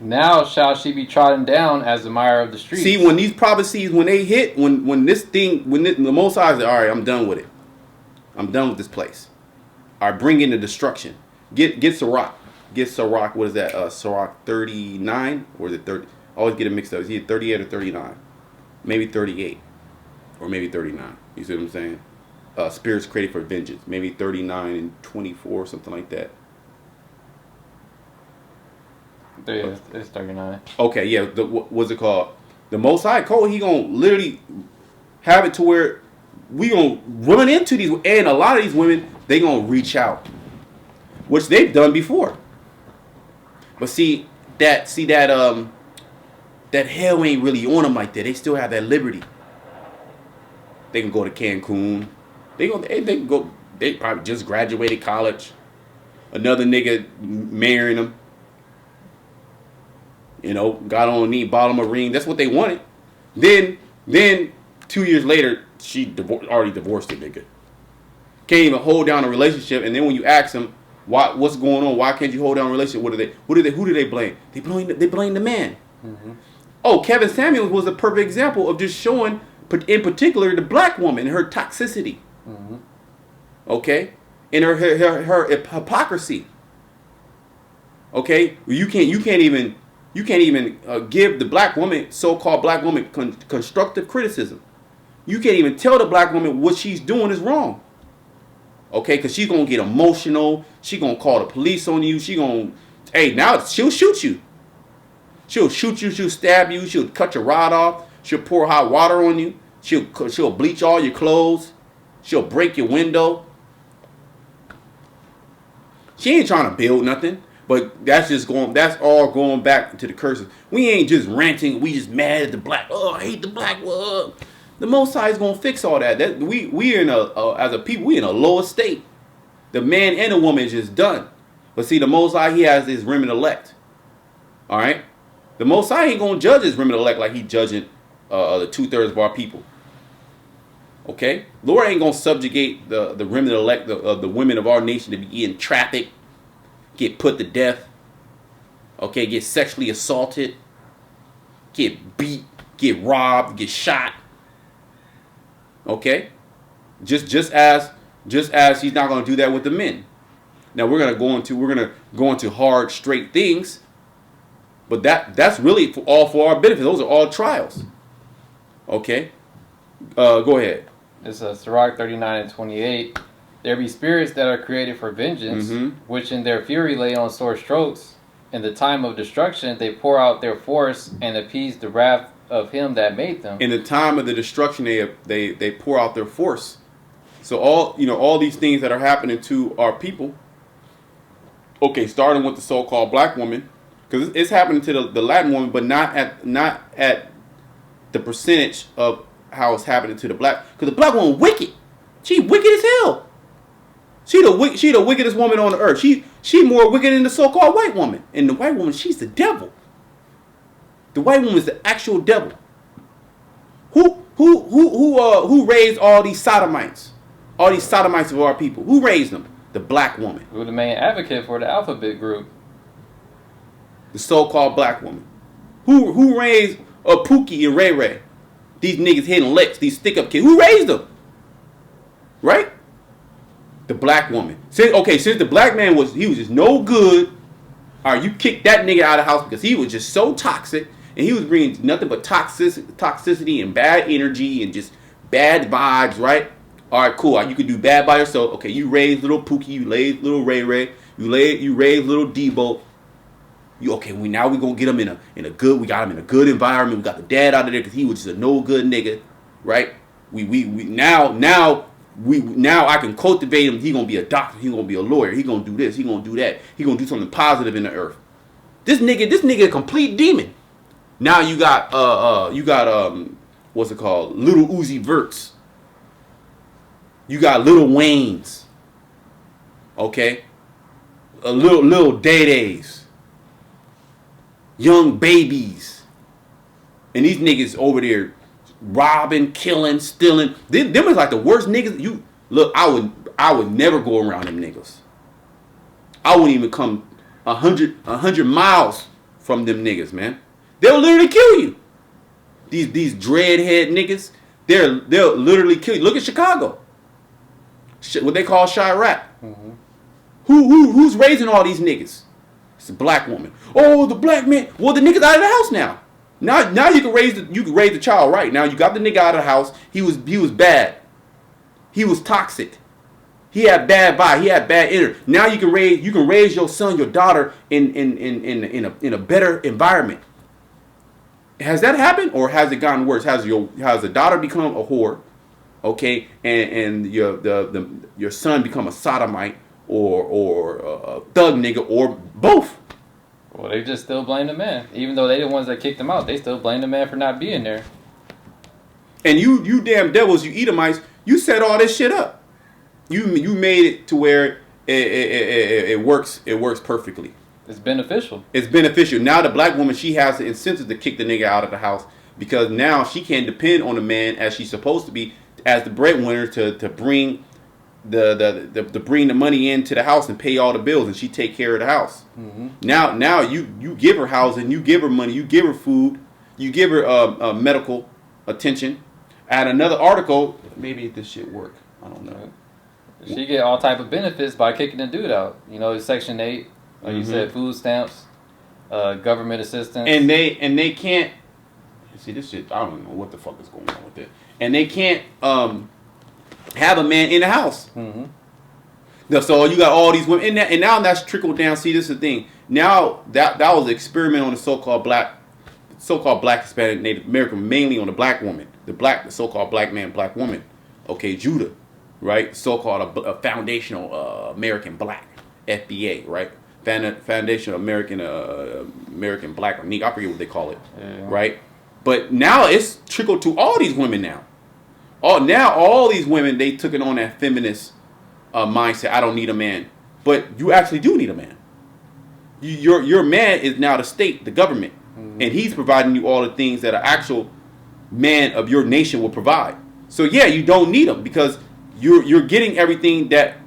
Now shall she be trodden down as the mire of the streets. See, when these prophecies, when they hit, when the Most High says, all right, I'm done with it. I'm done with this place. All right, bring in the destruction. Get Sirach. Get Sirach. What is that? Sirach 39 or is it 30? I always get it mixed up. It's either 38 or 39. Maybe 38 or maybe 39. You see what I'm saying? Spirits created for vengeance. Maybe 39 and 24, something like that. Yeah, it's 39. Okay, yeah. What's it called? The Most High code. He gonna literally have it to where we gonna run into these, and a lot of these women they gonna reach out, which they've done before. But that hell ain't really on them like that. They still have that liberty. They can go to Cancun. They can go. They probably just graduated college. Another nigga marrying them. Got on a knee, bought him a ring. That's what they wanted. Then 2 years later, she already divorced the nigga. Can't even hold down a relationship. And then when you ask them, what's going on? Why can't you hold down a relationship? Who do they blame? They blame the man. Mm-hmm. Oh, Kevin Samuels was a perfect example of just showing, in particular, the black woman and her toxicity. Mm-hmm. Okay, and her hypocrisy. Okay, you can't even give the black woman, so-called black woman, constructive criticism. You can't even tell the black woman what she's doing is wrong. Okay, because she's going to get emotional. She's going to call the police on you. She's going to Hey, now she'll shoot you. She'll shoot you. She'll stab you. She'll cut your rod off. She'll pour hot water on you. She'll bleach all your clothes. She'll break your window. She ain't trying to build nothing. But that's all going back to the curses. We ain't just ranting. We just mad at the black. Oh, I hate the black. The Most High is gonna fix all that. We in as a people, we in a lower state. The man and the woman is just done. But see, the Most High, he has his remnant elect. All right, the Most High ain't gonna judge his remnant elect like he judging the 2/3 of our people. Okay, Lord ain't gonna subjugate the remnant elect of the women of our nation to be in traffic, get put to death. Okay, get sexually assaulted, get beat, get robbed, get shot. Okay, just as he's not gonna do that with the men. Now we're gonna go into hard, straight things, but that's really all for our benefit. Those are all trials. Okay, go ahead. It's Sirach 39:28. There be spirits that are created for vengeance, which in their fury lay on sore strokes. In the time of destruction, they pour out their force and appease the wrath of him that made them. In the time of the destruction, they pour out their force. So all these things that are happening to our people. Okay, starting with the so-called black woman, because it's happening to the Latin woman, but not at the percentage of how it's happening to the black. Because the black woman wicked. She wicked as hell. She the wickedest woman on the earth. She more wicked than the so-called white woman. And the white woman, she's the devil. The white woman is the actual devil. Who raised all these sodomites? All these sodomites of our people. Who raised them? The black woman. Who's the main advocate for the alphabet group? The so-called black woman. Who raised Pookie and Ray Ray? These niggas hitting licks, these stick-up kids. Who raised them? Right? The black woman. Since the black man was just no good. All right, you kicked that nigga out of the house because he was just so toxic, and he was bringing nothing but toxicity and bad energy and just bad vibes, right? All right, cool. You could do bad by yourself. Okay, you raised little Pookie, you raised little Ray Ray, you raised little Debo. Now we gonna get him in a good. We got him in a good environment. We got the dad out of there because he was just a no good nigga, right? Now I can cultivate him. He gonna be a doctor. He gonna be a lawyer. He gonna do this. He gonna do that. He gonna do something positive in the earth. This nigga a complete demon. Now you got what's it called? Little Uzi Verts. You got Little Waynes. Okay, a little Day-Days. Young babies. And these niggas over there robbing, killing, stealing. Them is like the worst niggas. I would never go around them niggas. I wouldn't even come 100 miles from them niggas, man. They'll literally kill you. These dreadhead niggas, they'll literally kill you. Look at Chicago. What they call Chirac. Who's raising all these niggas? It's a black woman. Oh, the black man. Well, the nigga's out of the house now. Now you can raise the child right. Now you got the nigga out of the house. He was bad. He was toxic. He had bad vibe. He had bad energy. Now you can raise your son, your daughter in a better environment. Has that happened, or has it gotten worse? Has the daughter become a whore? Okay, and your son become a sodomite or a thug nigga, or both? Well, they just still blame the man. Even though they the ones that kicked him out, they still blame the man for not being there. And you damn devils, you Edomites, you set all this shit up. You made it to where it works perfectly. It's beneficial. It's beneficial. Now the black woman, she has the incentive to kick the nigga out of the house, because now she can't depend on the man as she's supposed to be, as the breadwinner to bring bring the money into the house and pay all the bills, and she take care of the house. Now you give her housing, you give her money, you give her food, you give her medical attention. Add another article, maybe this shit work. I don't know. She get all type of benefits by kicking the dude out. Section 8, like you said, food stamps, government assistance, and they can't see this shit. I don't know what the fuck is going on with it. And they can't have a man in the house. So you got all these women, and now that's trickled down. See, this is the thing. Now that was an experiment on the so-called black Hispanic Native American, mainly on the black woman, the so-called black man, black woman. Okay, Judah, right? So-called a foundational American black, FBA, right? Foundational American black or Negro, I forget what they call it, right? But now it's trickled to all these women now. All these women, they took it on that feminist mindset. I don't need a man, but you actually do need a man. Your man is now the state, the government, and he's providing you all the things that an actual man of your nation will provide. So yeah, you don't need him because you're getting everything that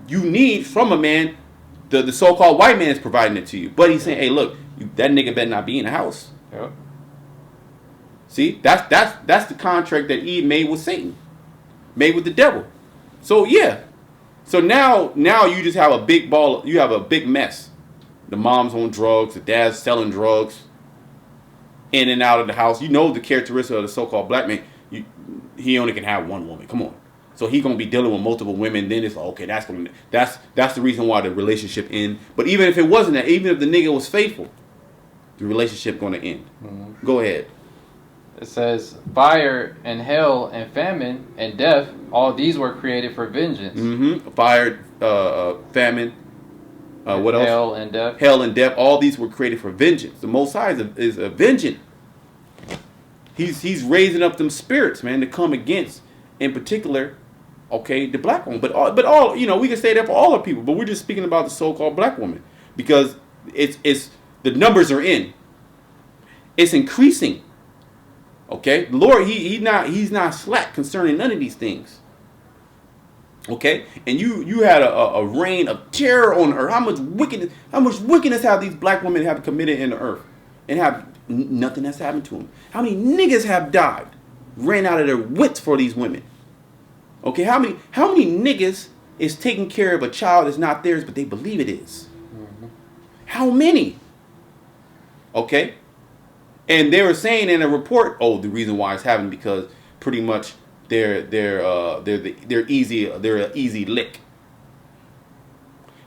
you need from a man. The so-called white man is providing it to you, but he's saying, "Hey, look, that nigga better not be in the house." Yep. See, that's the contract that Eve made with Satan, made with the devil. So yeah, so now you just have a big ball. You have a big mess. The mom's on drugs, the dad's selling drugs, in and out of the house. You know the characteristic of the so-called black man. He only can have one woman. Come on. So he gonna be dealing with multiple women. Then it's like, okay, that's the reason why the relationship end. But even if it wasn't that, even if the nigga was faithful, the relationship gonna end. Go ahead. It says, fire and hell and famine and death, all these were created for vengeance. Fire, famine, what else? Hell and death. Hell and death, all these were created for vengeance. The Most High is a vengeance. He's raising up them spirits, man, to come against, in particular, okay, the black woman. But all we can say that for all the people, but we're just speaking about the so-called black woman because it's the numbers are in. It's increasing. Okay, the Lord, he's not slack concerning none of these things. Okay, and you had a reign of terror on earth. How much wickedness have these black women have committed in the earth, and have nothing has happened to them? How many niggas have died, ran out of their wits for these women? Okay, how many niggas is taking care of a child that's not theirs, but they believe it is? How many? Okay. And they were saying in a report, the reason why it's happening because pretty much they're an easy lick.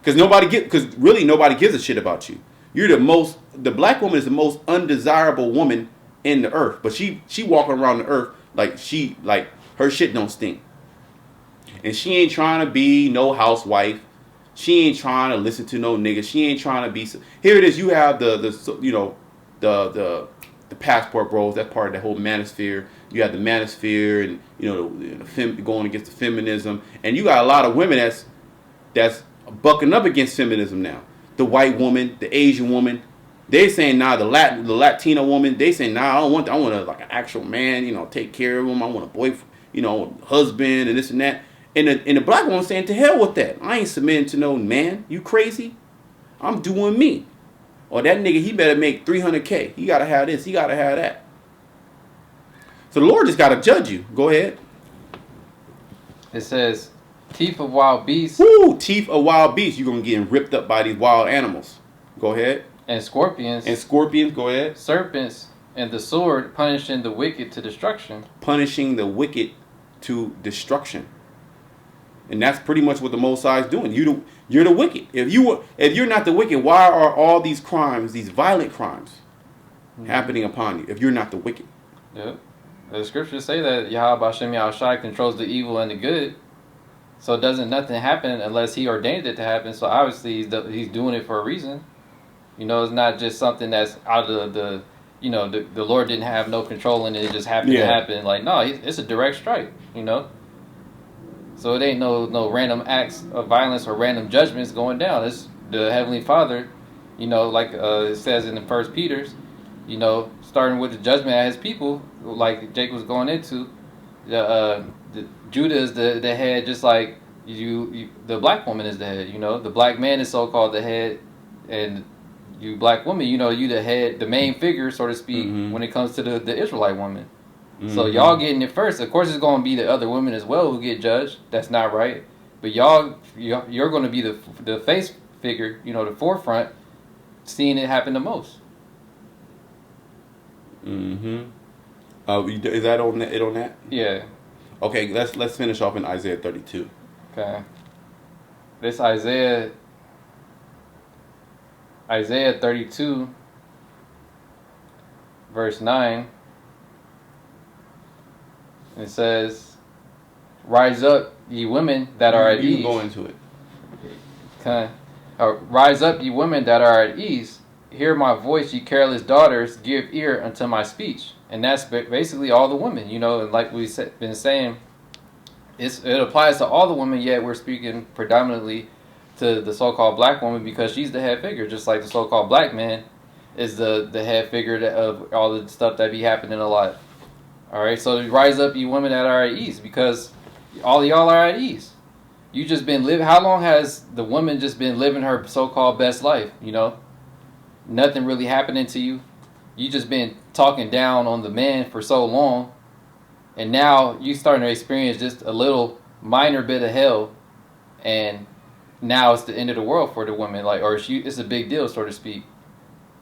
Because really nobody gives a shit about you. The black woman is the most undesirable woman in the earth, but she walking around the earth like her shit don't stink. And she ain't trying to be no housewife. She ain't trying to listen to no nigga. She ain't trying to be. Here it is. You have the passport bros. That's part of the whole manosphere. You have the manosphere, and going against the feminism, and you got a lot of women that's bucking up against feminism now. The white woman, the Asian woman, they saying nah. The Latina woman, they saying nah. I want like an actual man. Take care of him. I want a boyfriend. Husband and this and that. And the black woman saying to hell with that. I ain't submitting to no man. You crazy? I'm doing me. Or that nigga, he better make $300K. He gotta have this. He gotta have that. So the Lord just gotta judge you. Go ahead. It says, teeth of wild beasts. Woo! Teeth of wild beasts. You're gonna get ripped up by these wild animals. Go ahead. And scorpions. Go ahead. Serpents and the sword, punishing the wicked to destruction. Punishing the wicked to destruction. And that's pretty much what the Most High is doing. You're the wicked. If you're not the wicked, why are all these crimes, these violent crimes, happening upon you? If you're not the wicked. Yep. The scriptures say that Yahweh Hashem Yahushai controls the evil and the good. So doesn't nothing happen unless he ordained it to happen. So obviously he's doing it for a reason. It's not just something that's out of the Lord didn't have no control in it. It just happened to happen. Like, no, it's a direct strike, So it ain't no random acts of violence or random judgments going down. It's the Heavenly Father, like it says in the First Peter's, starting with the judgment at his people, like Jake was going into. Judah is the head, just like the black woman is the head. The black man is so-called the head, and you black woman, you the head, the main figure, so to speak, when it comes to the Israelite woman. So y'all getting it first. Of course, it's going to be the other women as well who get judged. That's not right. But you're going to be the face figure, the forefront, seeing it happen the most. Is that on that? Yeah. Okay, let's finish off in Isaiah 32. Okay. this Isaiah 32, verse 9. It says, "Rise up, ye women that are at ease." You can go into it. Okay. "Rise up, ye women that are at ease. Hear my voice, ye careless daughters. Give ear unto my speech." And that's basically all the women, you know. And like we've been saying, it applies to all the women. Yet we're speaking predominantly to the so-called black woman because she's the head figure, just like the so-called black man is the head figure of all the stuff that be happening a lot. All right, so rise up, you women that are at ease, because all of y'all are at ease. You just been living. How long has the woman just been living her so-called best life? You know, nothing really happening to you. You just been talking down on the man for so long, and now you starting to experience just a little minor bit of hell, and now it's the end of the world for the woman, like, or it's a big deal, so to speak.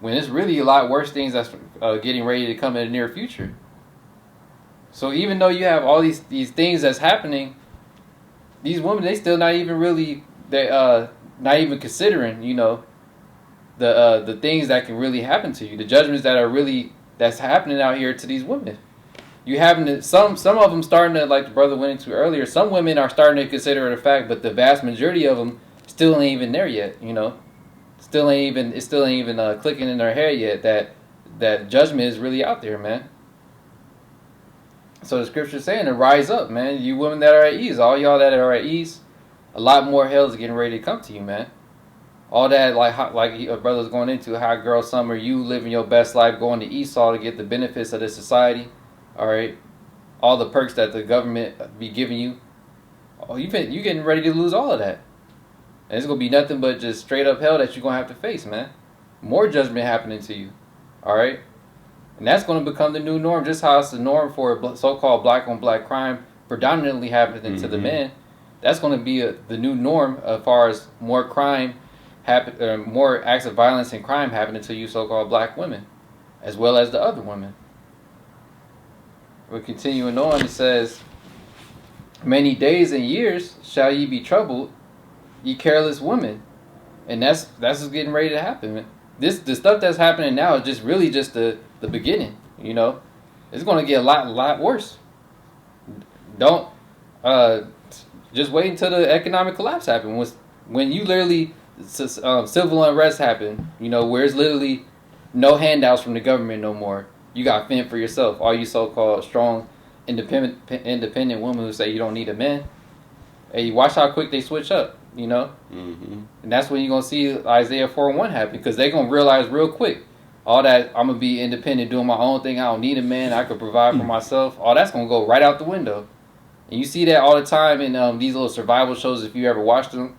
When it's really a lot worse things that's getting ready to come in the near future. So even though you have all these things that's happening, these women, they still not even really, not even considering, you know, the things that can really happen to you, the judgments that's happening out here to these women. You having some of them starting to, like the brother went into earlier, some women are starting to consider it a fact, but the vast majority of them still ain't even there yet, you know. It still ain't even clicking in their head yet that judgment is really out there, man. So the scripture's saying to rise up, man. You women that are at ease, all y'all that are at ease, a lot more hell is getting ready to come to you, man. All that, like a brother's going into, hot girl summer, you living your best life, going to Esau to get the benefits of this society, all right? All the perks that the government be giving you. Oh, you getting ready to lose all of that. And it's going to be nothing but just straight up hell that you're going to have to face, man. More judgment happening to you, all right? And that's going to become the new norm, just how it's the norm for so-called black-on-black crime predominantly happening to the men. That's going to be the new norm as far as more crime more acts of violence and crime happening to you so-called black women, as well as the other women. We're continuing on. It says, "Many days and years shall ye be troubled, ye careless women." And that's what's getting ready to happen, man. The stuff that's happening now is just really just the beginning, you know. It's going to get a lot worse. Don't just wait until the economic collapse happens. When you literally civil unrest happen, you know, where it's literally no handouts from the government no more. You got fend for yourself. All you so-called strong, independent women who say you don't need a man. Hey, watch how quick they switch up, you know? And that's when you're going to see Isaiah 4:1 happen, because they're going to realize real quick, all that I'm going to be independent, doing my own thing, I don't need a man, I could provide for myself, all that's going to go right out the window. And you see that all the time in these little survival shows, if you ever watched them.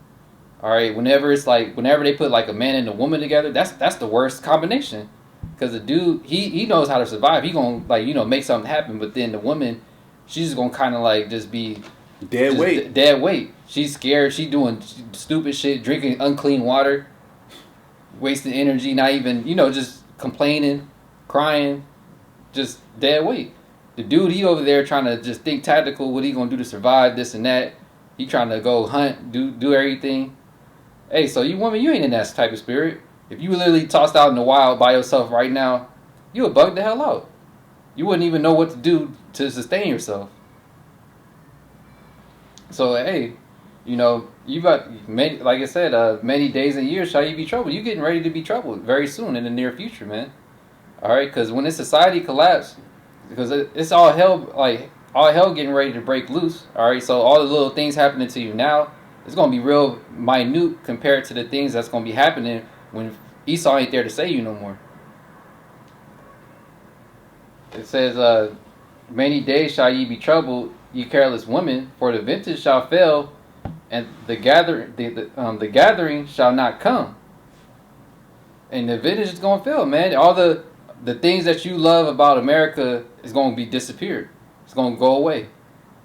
All right, whenever they put like a man and a woman together, that's the worst combination. Because the dude, he knows how to survive. He going to, like, you know, make something happen. But then the woman, she's just going to kind of like just be dead weight. Dead weight. She's scared. She doing stupid shit, drinking unclean water, wasting energy, not even, you know, just complaining, crying, just dead weight. The dude, he over there trying to just think tactical, what he going to do to survive, this and that. He trying to go hunt, do everything. Hey, so you woman, you ain't in that type of spirit. If you were literally tossed out in the wild by yourself right now, you would bug the hell out. You wouldn't even know what to do to sustain yourself. So, hey, you know, you got, many, like I said, many days and years shall you be troubled. You getting ready to be troubled very soon in the near future, man. All right, because when this society collapse, because it's all hell getting ready to break loose. All right, so all the little things happening to you now, it's going to be real minute compared to the things that's going to be happening when Esau ain't there to save you no more. It says, "Many days shall ye be troubled, ye careless women, for the vintage shall fail, and the gathering shall not come." And the vintage is going to fail, man. All the things that you love about America is going to be disappeared. It's going to go away.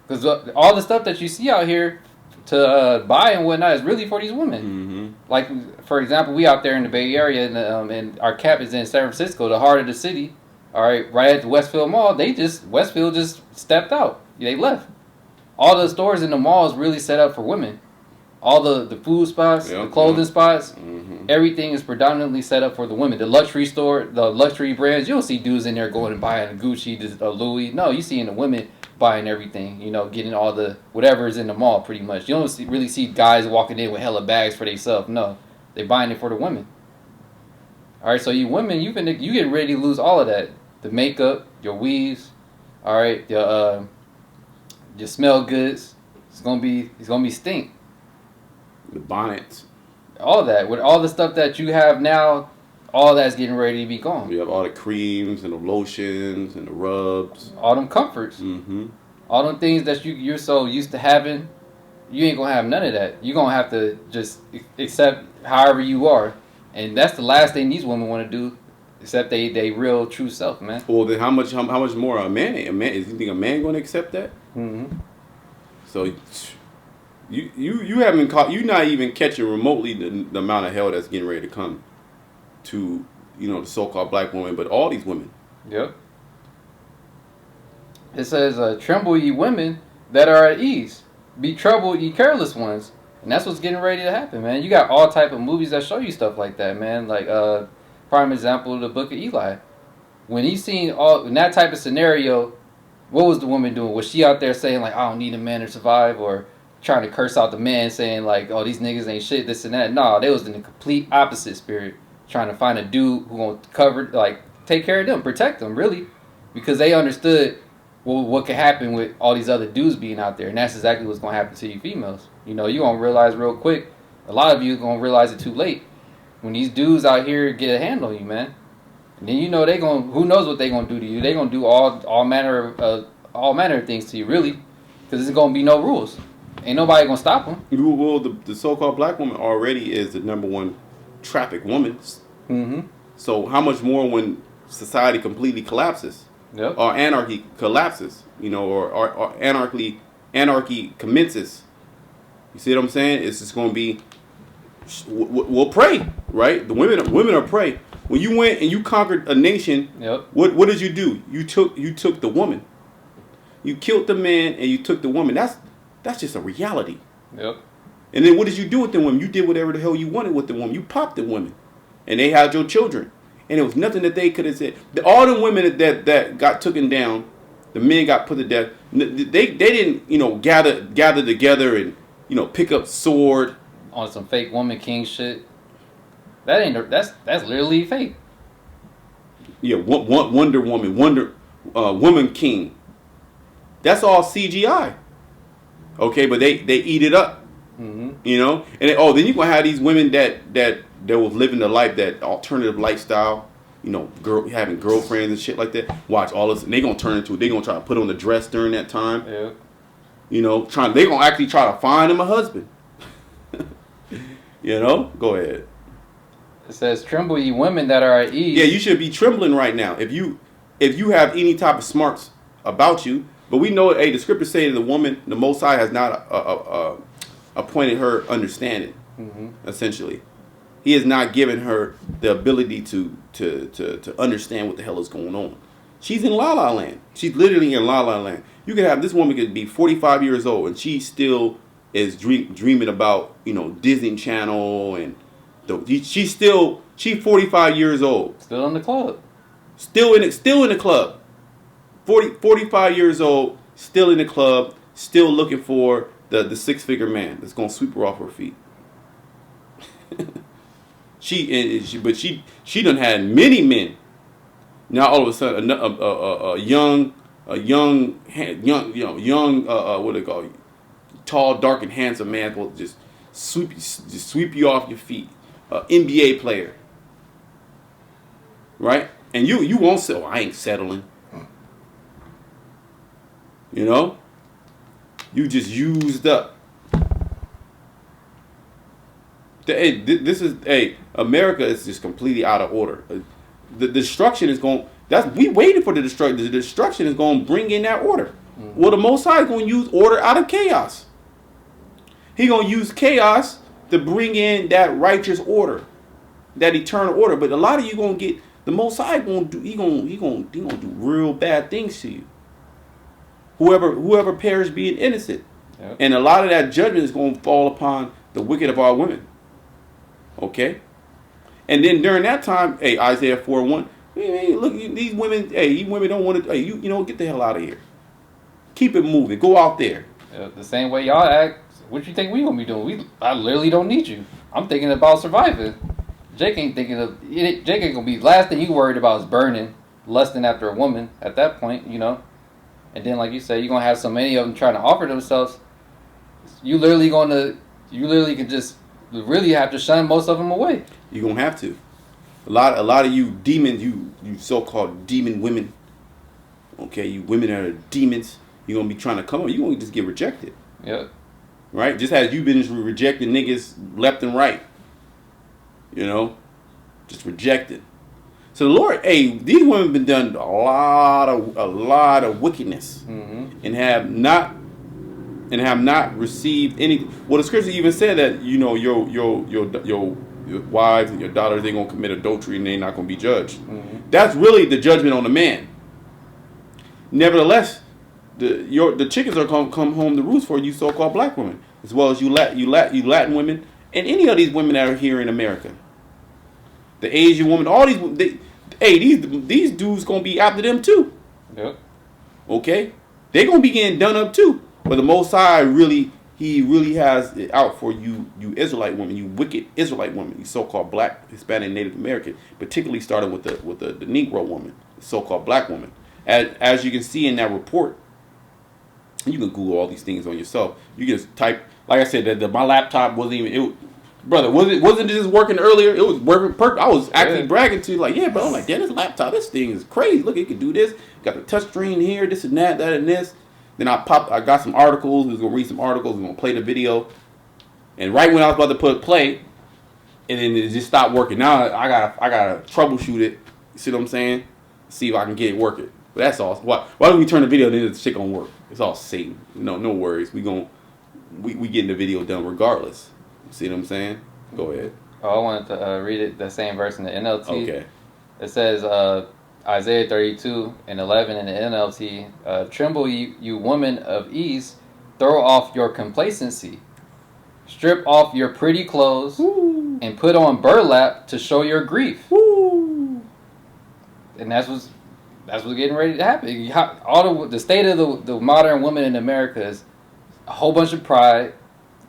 Because all the stuff that you see out here to buy and whatnot is really for these women. Like, for example, we out there in the Bay Area, and our camp is in San Francisco, the heart of the city. All right, right at the Westfield Mall, Westfield just stepped out. They left. All the stores in the mall is really set up for women. all the food spots, the clothing spots, everything is predominantly set up for the women. The luxury store, the luxury brands, you don't see dudes in there going and buying a Gucci, Louis. No, you see the women buying everything, you know, getting all the whatever is in the mall pretty much. You don't really see guys walking in with hella bags for themselves. No, they're buying it for the women. All right, so you women, you getting ready to lose all of that. The makeup, your weaves, all right, your smell goods. It's gonna be stink. The bonnets. All that with all the stuff that you have now, all that's getting ready to be gone. We have all the creams and the lotions and the rubs. All them comforts. All them things that you're so used to having, you ain't gonna have none of that. You're gonna have to just accept however you are. And that's the last thing these women want to do, accept they real true self, man. Well, then how much more a man? Is you think a man going to accept that? So you haven't caught. You're not even catching remotely the amount of hell that's getting ready to come to, you know, the so-called black woman, but all these women. Yep. It says, "Tremble, ye women that are at ease. Be troubled, ye careless ones." And that's what's getting ready to happen, man. You got all type of movies that show you stuff like that, man. Like, prime example, the Book of Eli. When you seen in that type of scenario, what was the woman doing? Was she out there saying like, "I don't need a man to survive," or trying to curse out the man, saying like, "Oh, these niggas ain't shit," this and that? No, they was in the complete opposite spirit, trying to find a dude who gonna cover, like, take care of them, protect them, really, because they understood what could happen with all these other dudes being out there, and that's exactly what's gonna happen to you females. You know, you gonna realize real quick. A lot of you gonna realize it too late when these dudes out here get a hand on you, man. And then you know they gonna, who knows what they gonna do to you? They gonna do all manner of things to you, really, because there's gonna be no rules. Ain't nobody gonna stop them. Well, the so-called black woman already is the number 1 trafficked woman. So how much more when society completely collapses, or anarchy collapses, you know, or anarchy commences? You see what I'm saying? It's just going to be, we'll pray, right? The women are prey. When you went and you conquered a nation, what did you do? You took the woman. You killed the man and you took the woman. That's just a reality. And then what did you do with the woman? You did whatever the hell you wanted with the woman. You popped the woman, and they had your children, and there was nothing that they could have said. All the women that got taken down, the men got put to death. They didn't, you know, gather together and, you know, pick up sword on some fake woman king shit. That's literally fake. Yeah, Wonder Woman, Woman King. That's all CGI. Okay, but they eat it up. You know, and then you gonna have these women that was living the life, that alternative lifestyle. You know, having girlfriends and shit like that. Watch all this, and they gonna try to put on the dress during that time. You know, they gonna actually try to find him a husband. You know, go ahead. It says, "Tremble, ye women that are at ease." Yeah, you should be trembling right now if you have any type of smarts about you. But we know, the scriptures say that the woman, the Most High, has not appointed her understanding. Essentially, He has not given her the ability to understand what the hell is going on. She's in La La Land. She's literally in La La Land. You could have this woman could be 45 years old and she still is dreaming about, you know, Disney Channel, and she's 45 years old. Still in the club. Still in the club. 45 years old, still in the club, still looking for the 6-figure man that's gonna sweep her off her feet. She done had many men. Now all of a sudden, a young, what they call, tall, dark, and handsome man will just sweep you off your feet. NBA player, right? And you won't say, "Oh, I ain't settling." You know, you just used up. America is just completely out of order. The destruction is going. We waited for the destruction. The destruction is going to bring in that order. Well, the Most High is going to use order out of chaos. He going to use chaos to bring in that righteous order, that eternal order. But a lot of you going to get the Most High going to do. He going to do real bad things to you. Whoever perished being innocent, and a lot of that judgment is going to fall upon the wicked of all women. Okay? And then during that time, hey, Isaiah 4:1, hey, look, these women, hey, you women don't want to, hey, you know, get the hell out of here. Keep it moving. Go out there. The same way y'all act, what you think we gonna be doing? I literally don't need you. I'm thinking about surviving. Jake ain't thinking of, Jake ain't gonna be, last thing you worried about is burning, lusting after a woman at that point, you know? And then, like you said, you're gonna have so many of them trying to offer themselves. You literally can just really have to shun most of them away. You're gonna have to. A lot of you demons, you so-called demon women. Okay, you women that are demons. You're gonna be trying to come up. You're gonna just get rejected. Yep. Right? Just as you've been rejecting niggas left and right. You know, just rejected. So the Lord, hey, these women been done a lot of wickedness, and have not received any. Well, the scripture even said that, you know, your wives and your daughters, they're gonna commit adultery and they're not gonna be judged. That's really the judgment on the man. Nevertheless, the chickens are come home to roost for you so-called black women, as well as you Latin women, and any of these women that are here in America. The Asian woman, all these, these dudes gonna be after them too. Yep. Okay, they gonna be getting done up too. But the Most High he really has it out for you Israelite women, you wicked Israelite women, you so-called black, Hispanic, Native American, particularly starting with the Negro woman, the so-called black woman. As you can see in that report, you can Google all these things on yourself. You can just type, like I said, that my laptop wasn't even. Brother, wasn't this working earlier? It was working perfect. I was actually bragging to you, like, yeah, bro. I'm like, damn, this laptop, this thing is crazy. Look, it can do this. Got the touch screen here, this and that and this. Then I got some articles. We was gonna read some articles. We are gonna play the video. And right when I was about to put play, and then it just stopped working. Now I gotta troubleshoot it. You see what I'm saying? See if I can get it working. But that's all. Why don't we turn the video? Then the shit gonna work. It's all Satan. No worries. We getting the video done regardless. See what I'm saying? Go ahead. Oh, I wanted to read it, the same verse in the NLT. Okay. It says, Isaiah 32:11 in the NLT, tremble you woman of ease, throw off your complacency. Strip off your pretty clothes and put on burlap to show your grief. And that's what's getting ready to happen. All the state of the modern woman in America is a whole bunch of pride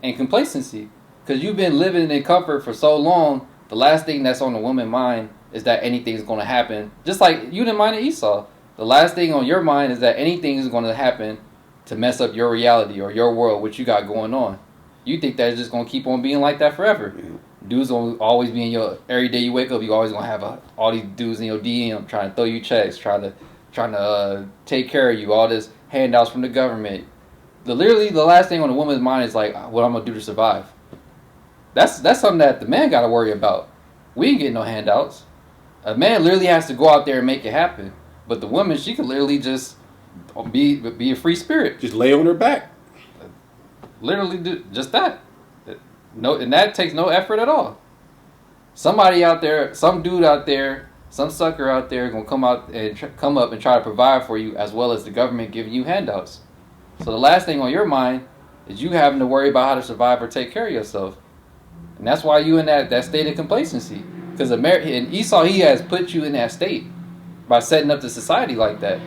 and complacency. Because you've been living in comfort for so long, the last thing that's on the woman's mind is that anything's going to happen. Just like you didn't mind Esau. The last thing on your mind is that anything is going to happen to mess up your reality or your world, what you got going on. You think that's just going to keep on being like that forever. Dudes will always be in your, every day you wake up, you always going to have all these dudes in your DM trying to throw you checks, trying to take care of you, all this handouts from the government. Literally, the last thing on a woman's mind is like, what I'm going to do to survive. That's something that the man got to worry about. We ain't getting no handouts. A man literally has to go out there and make it happen. But the woman, she can literally just be a free spirit. Just lay on her back. Literally do just that. No, and that takes no effort at all. Somebody out there, some dude out there, some sucker out there gonna come up and try to provide for you, as well as the government giving you handouts. So the last thing on your mind is you having to worry about how to survive or take care of yourself. And that's why you in that state of complacency. Because and Esau, he has put you in that state by setting up the society like that.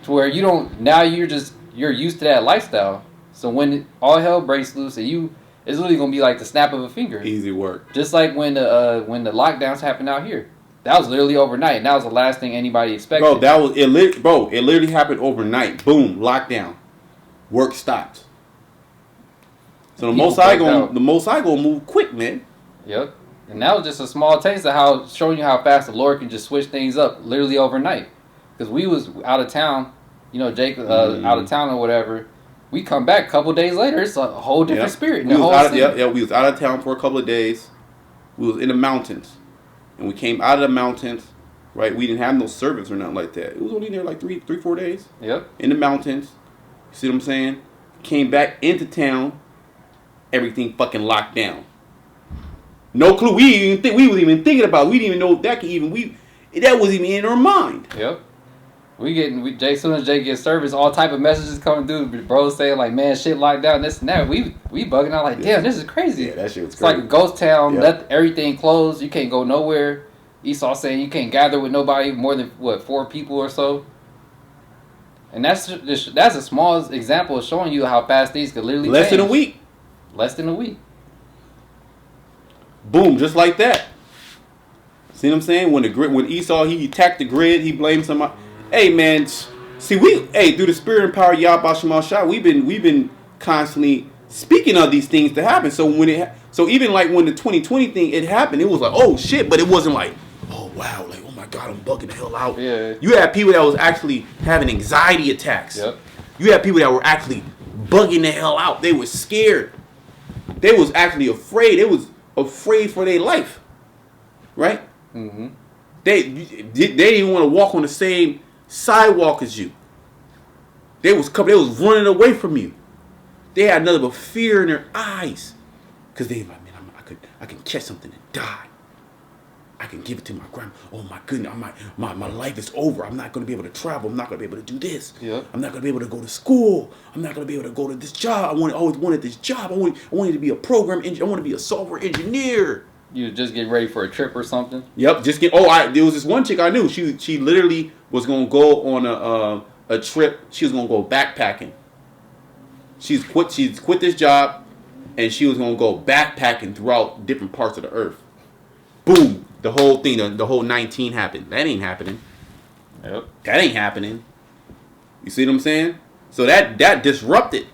To where you don't, now you're used to that lifestyle. So when all hell breaks loose and it's literally going to be like the snap of a finger. Easy work. Just like when the lockdowns happened out here. That was literally overnight. And that was the last thing anybody expected. Bro, it literally happened overnight. Boom, lockdown. Work stopped. So the Most High gonna move quick, man. Yep. And that was just a small taste of showing you how fast the Lord can just switch things up literally overnight. Because we was out of town, you know, Jake out of town or whatever. We come back a couple days later, it's a whole different spirit. We was out of town for a couple of days. We was in the mountains. And we came out of the mountains, right? We didn't have no service or nothing like that. It was only there like 3-4 days. Yep. In the mountains. You see what I'm saying? Came back into town. Everything fucking locked down. No clue. We was even thinking about it. We didn't even know that wasn't even in our mind. Yep. Jay, soon as Jay gets service, all type of messages coming through. Bro saying like, man, shit locked down, this and that. We bugging out like, damn, this is crazy. Yeah, that shit was it's crazy. It's like a ghost town. Yep. Let everything close. You can't go nowhere. Esau saying you can't gather with nobody more than 4 people or so. And that's a small example of showing you how fast things could literally Less change. than a week. Less than a week. Boom, just like that. See what I'm saying? When Esau, he attacked the grid, he blamed somebody. Hey man, see through the spirit and power of Yahweh Shema Shah, we've been constantly speaking of these things to happen. So even like when the 2020 thing it happened, it was like, oh shit, but it wasn't like, oh wow, like oh my god, I'm bugging the hell out. Yeah. You had people that was actually having anxiety attacks. Yep. You had people that were actually bugging the hell out. They were scared. They was actually afraid. They was afraid for their life. Right? Mm-hmm. They didn't even want to walk on the same sidewalk as you. They was running away from you. They had nothing but fear in their eyes. Because they like, man, I can catch something and die. I can give it to my grandma. Oh my goodness, my life is over. I'm not going to be able to travel. I'm not going to be able to do this. Yep. I'm not going to be able to go to school. I'm not going to be able to go to this job. I always wanted this job. I wanted to be a program engineer. I want to be a software engineer. You just getting ready for a trip or something? Yep. There was this one chick I knew. She literally was going to go on a trip. She was going to go backpacking. She's quit this job, and she was going to go backpacking throughout different parts of the earth. Boom. The whole thing, the whole 19 happened. That ain't happening. Yep. That ain't happening. You see what I'm saying? So that disrupted.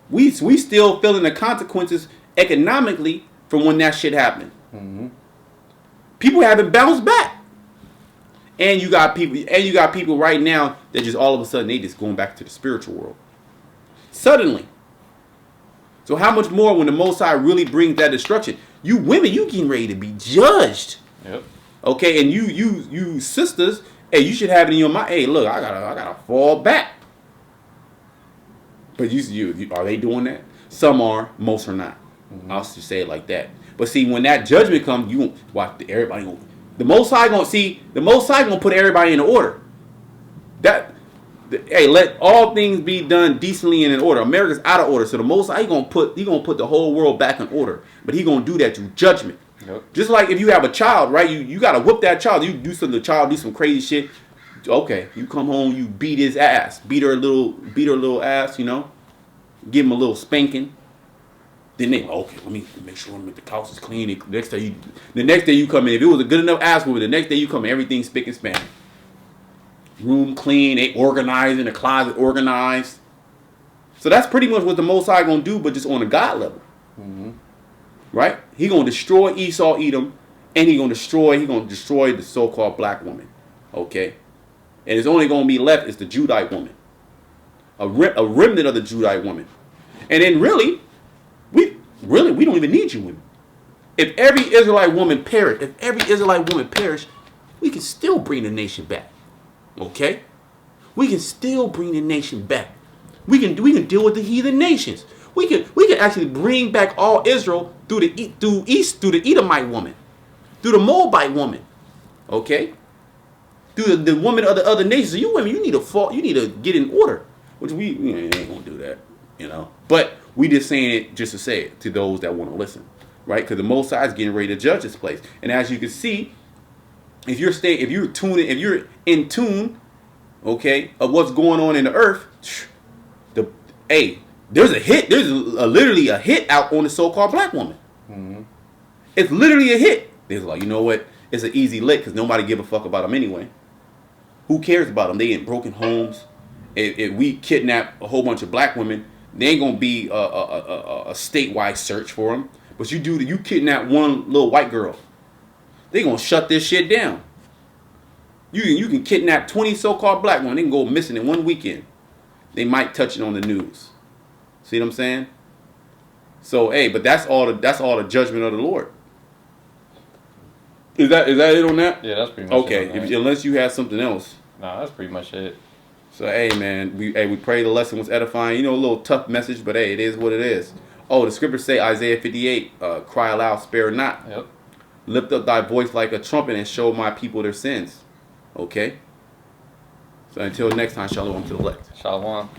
We still feeling the consequences economically from when that shit happened. Mm-hmm. People haven't bounced back. And you got people right now that just all of a sudden they just going back to the spiritual world. Suddenly. So how much more when the Most High really brings that destruction? You women, you getting ready to be judged. Yep. Okay, and you sisters, hey, you should have it in your mind. Hey, look, I gotta fall back. But you are they doing that? Some are, most are not. Mm-hmm. I'll just say it like that. But see, when that judgment comes, you won't watch everybody. The Most High gonna put everybody in order. Hey, let all things be done decently and in order. America's out of order, so the Most High he gonna put the whole world back in order. But he gonna do that through judgment. Yep. Just like if you have a child, right? You gotta whip that child. You do something, the child do some crazy shit. Okay, you come home, you beat his ass, beat her little ass, you know, give him a little spanking. Then they okay, let me make sure the house is clean. The next day you come in, if it was a good enough ass woman, the next day you come in, everything's spick and span. Room clean, they organized in the closet, organized. So that's pretty much what the Most High gonna do, but just on a God level. Mm-hmm. Right? He gonna destroy Esau, Edom, and he gonna destroy the so-called black woman. Okay? And it's only gonna be left is the Judite woman. A remnant of the Judite woman. And then we don't even need you women. If every Israelite woman perish, we can still bring the nation back. Okay? We can still bring the nation back. We can deal with the heathen nations. We can actually bring back all Israel through the Edomite woman, through the Moabite woman. Okay? Through the woman of the other nations. So you women, you need to get in order. Which we ain't gonna do that, you know. But we just saying it just to say it to those that want to listen. Right? Because the Most High is getting ready to judge this place. And as you can see, if you're in tune, okay, of what's going on in the earth, there's literally a hit out on the so-called black woman. Mm-hmm. It's literally a hit. They're like, you know what? It's an easy lick because nobody give a fuck about them anyway. Who cares about them? They in broken homes. If we kidnap a whole bunch of black women, there ain't gonna be a statewide search for them. But you kidnap one little white girl, they gonna shut this shit down. You can kidnap 20 so-called black women. They can go missing in one weekend. They might touch it on the news. See what I'm saying? So but that's all the judgment of the Lord. Is that it on that? Yeah, that's pretty much okay. it. Okay. Unless you have something else. No, that's pretty much it. So man, we pray the lesson was edifying. You know, a little tough message, but it is what it is. Oh, the scriptures say Isaiah 58, cry aloud, spare not. Yep. Lift up thy voice like a trumpet and show my people their sins. Okay? So until next time, shalom to the elect. Shalom.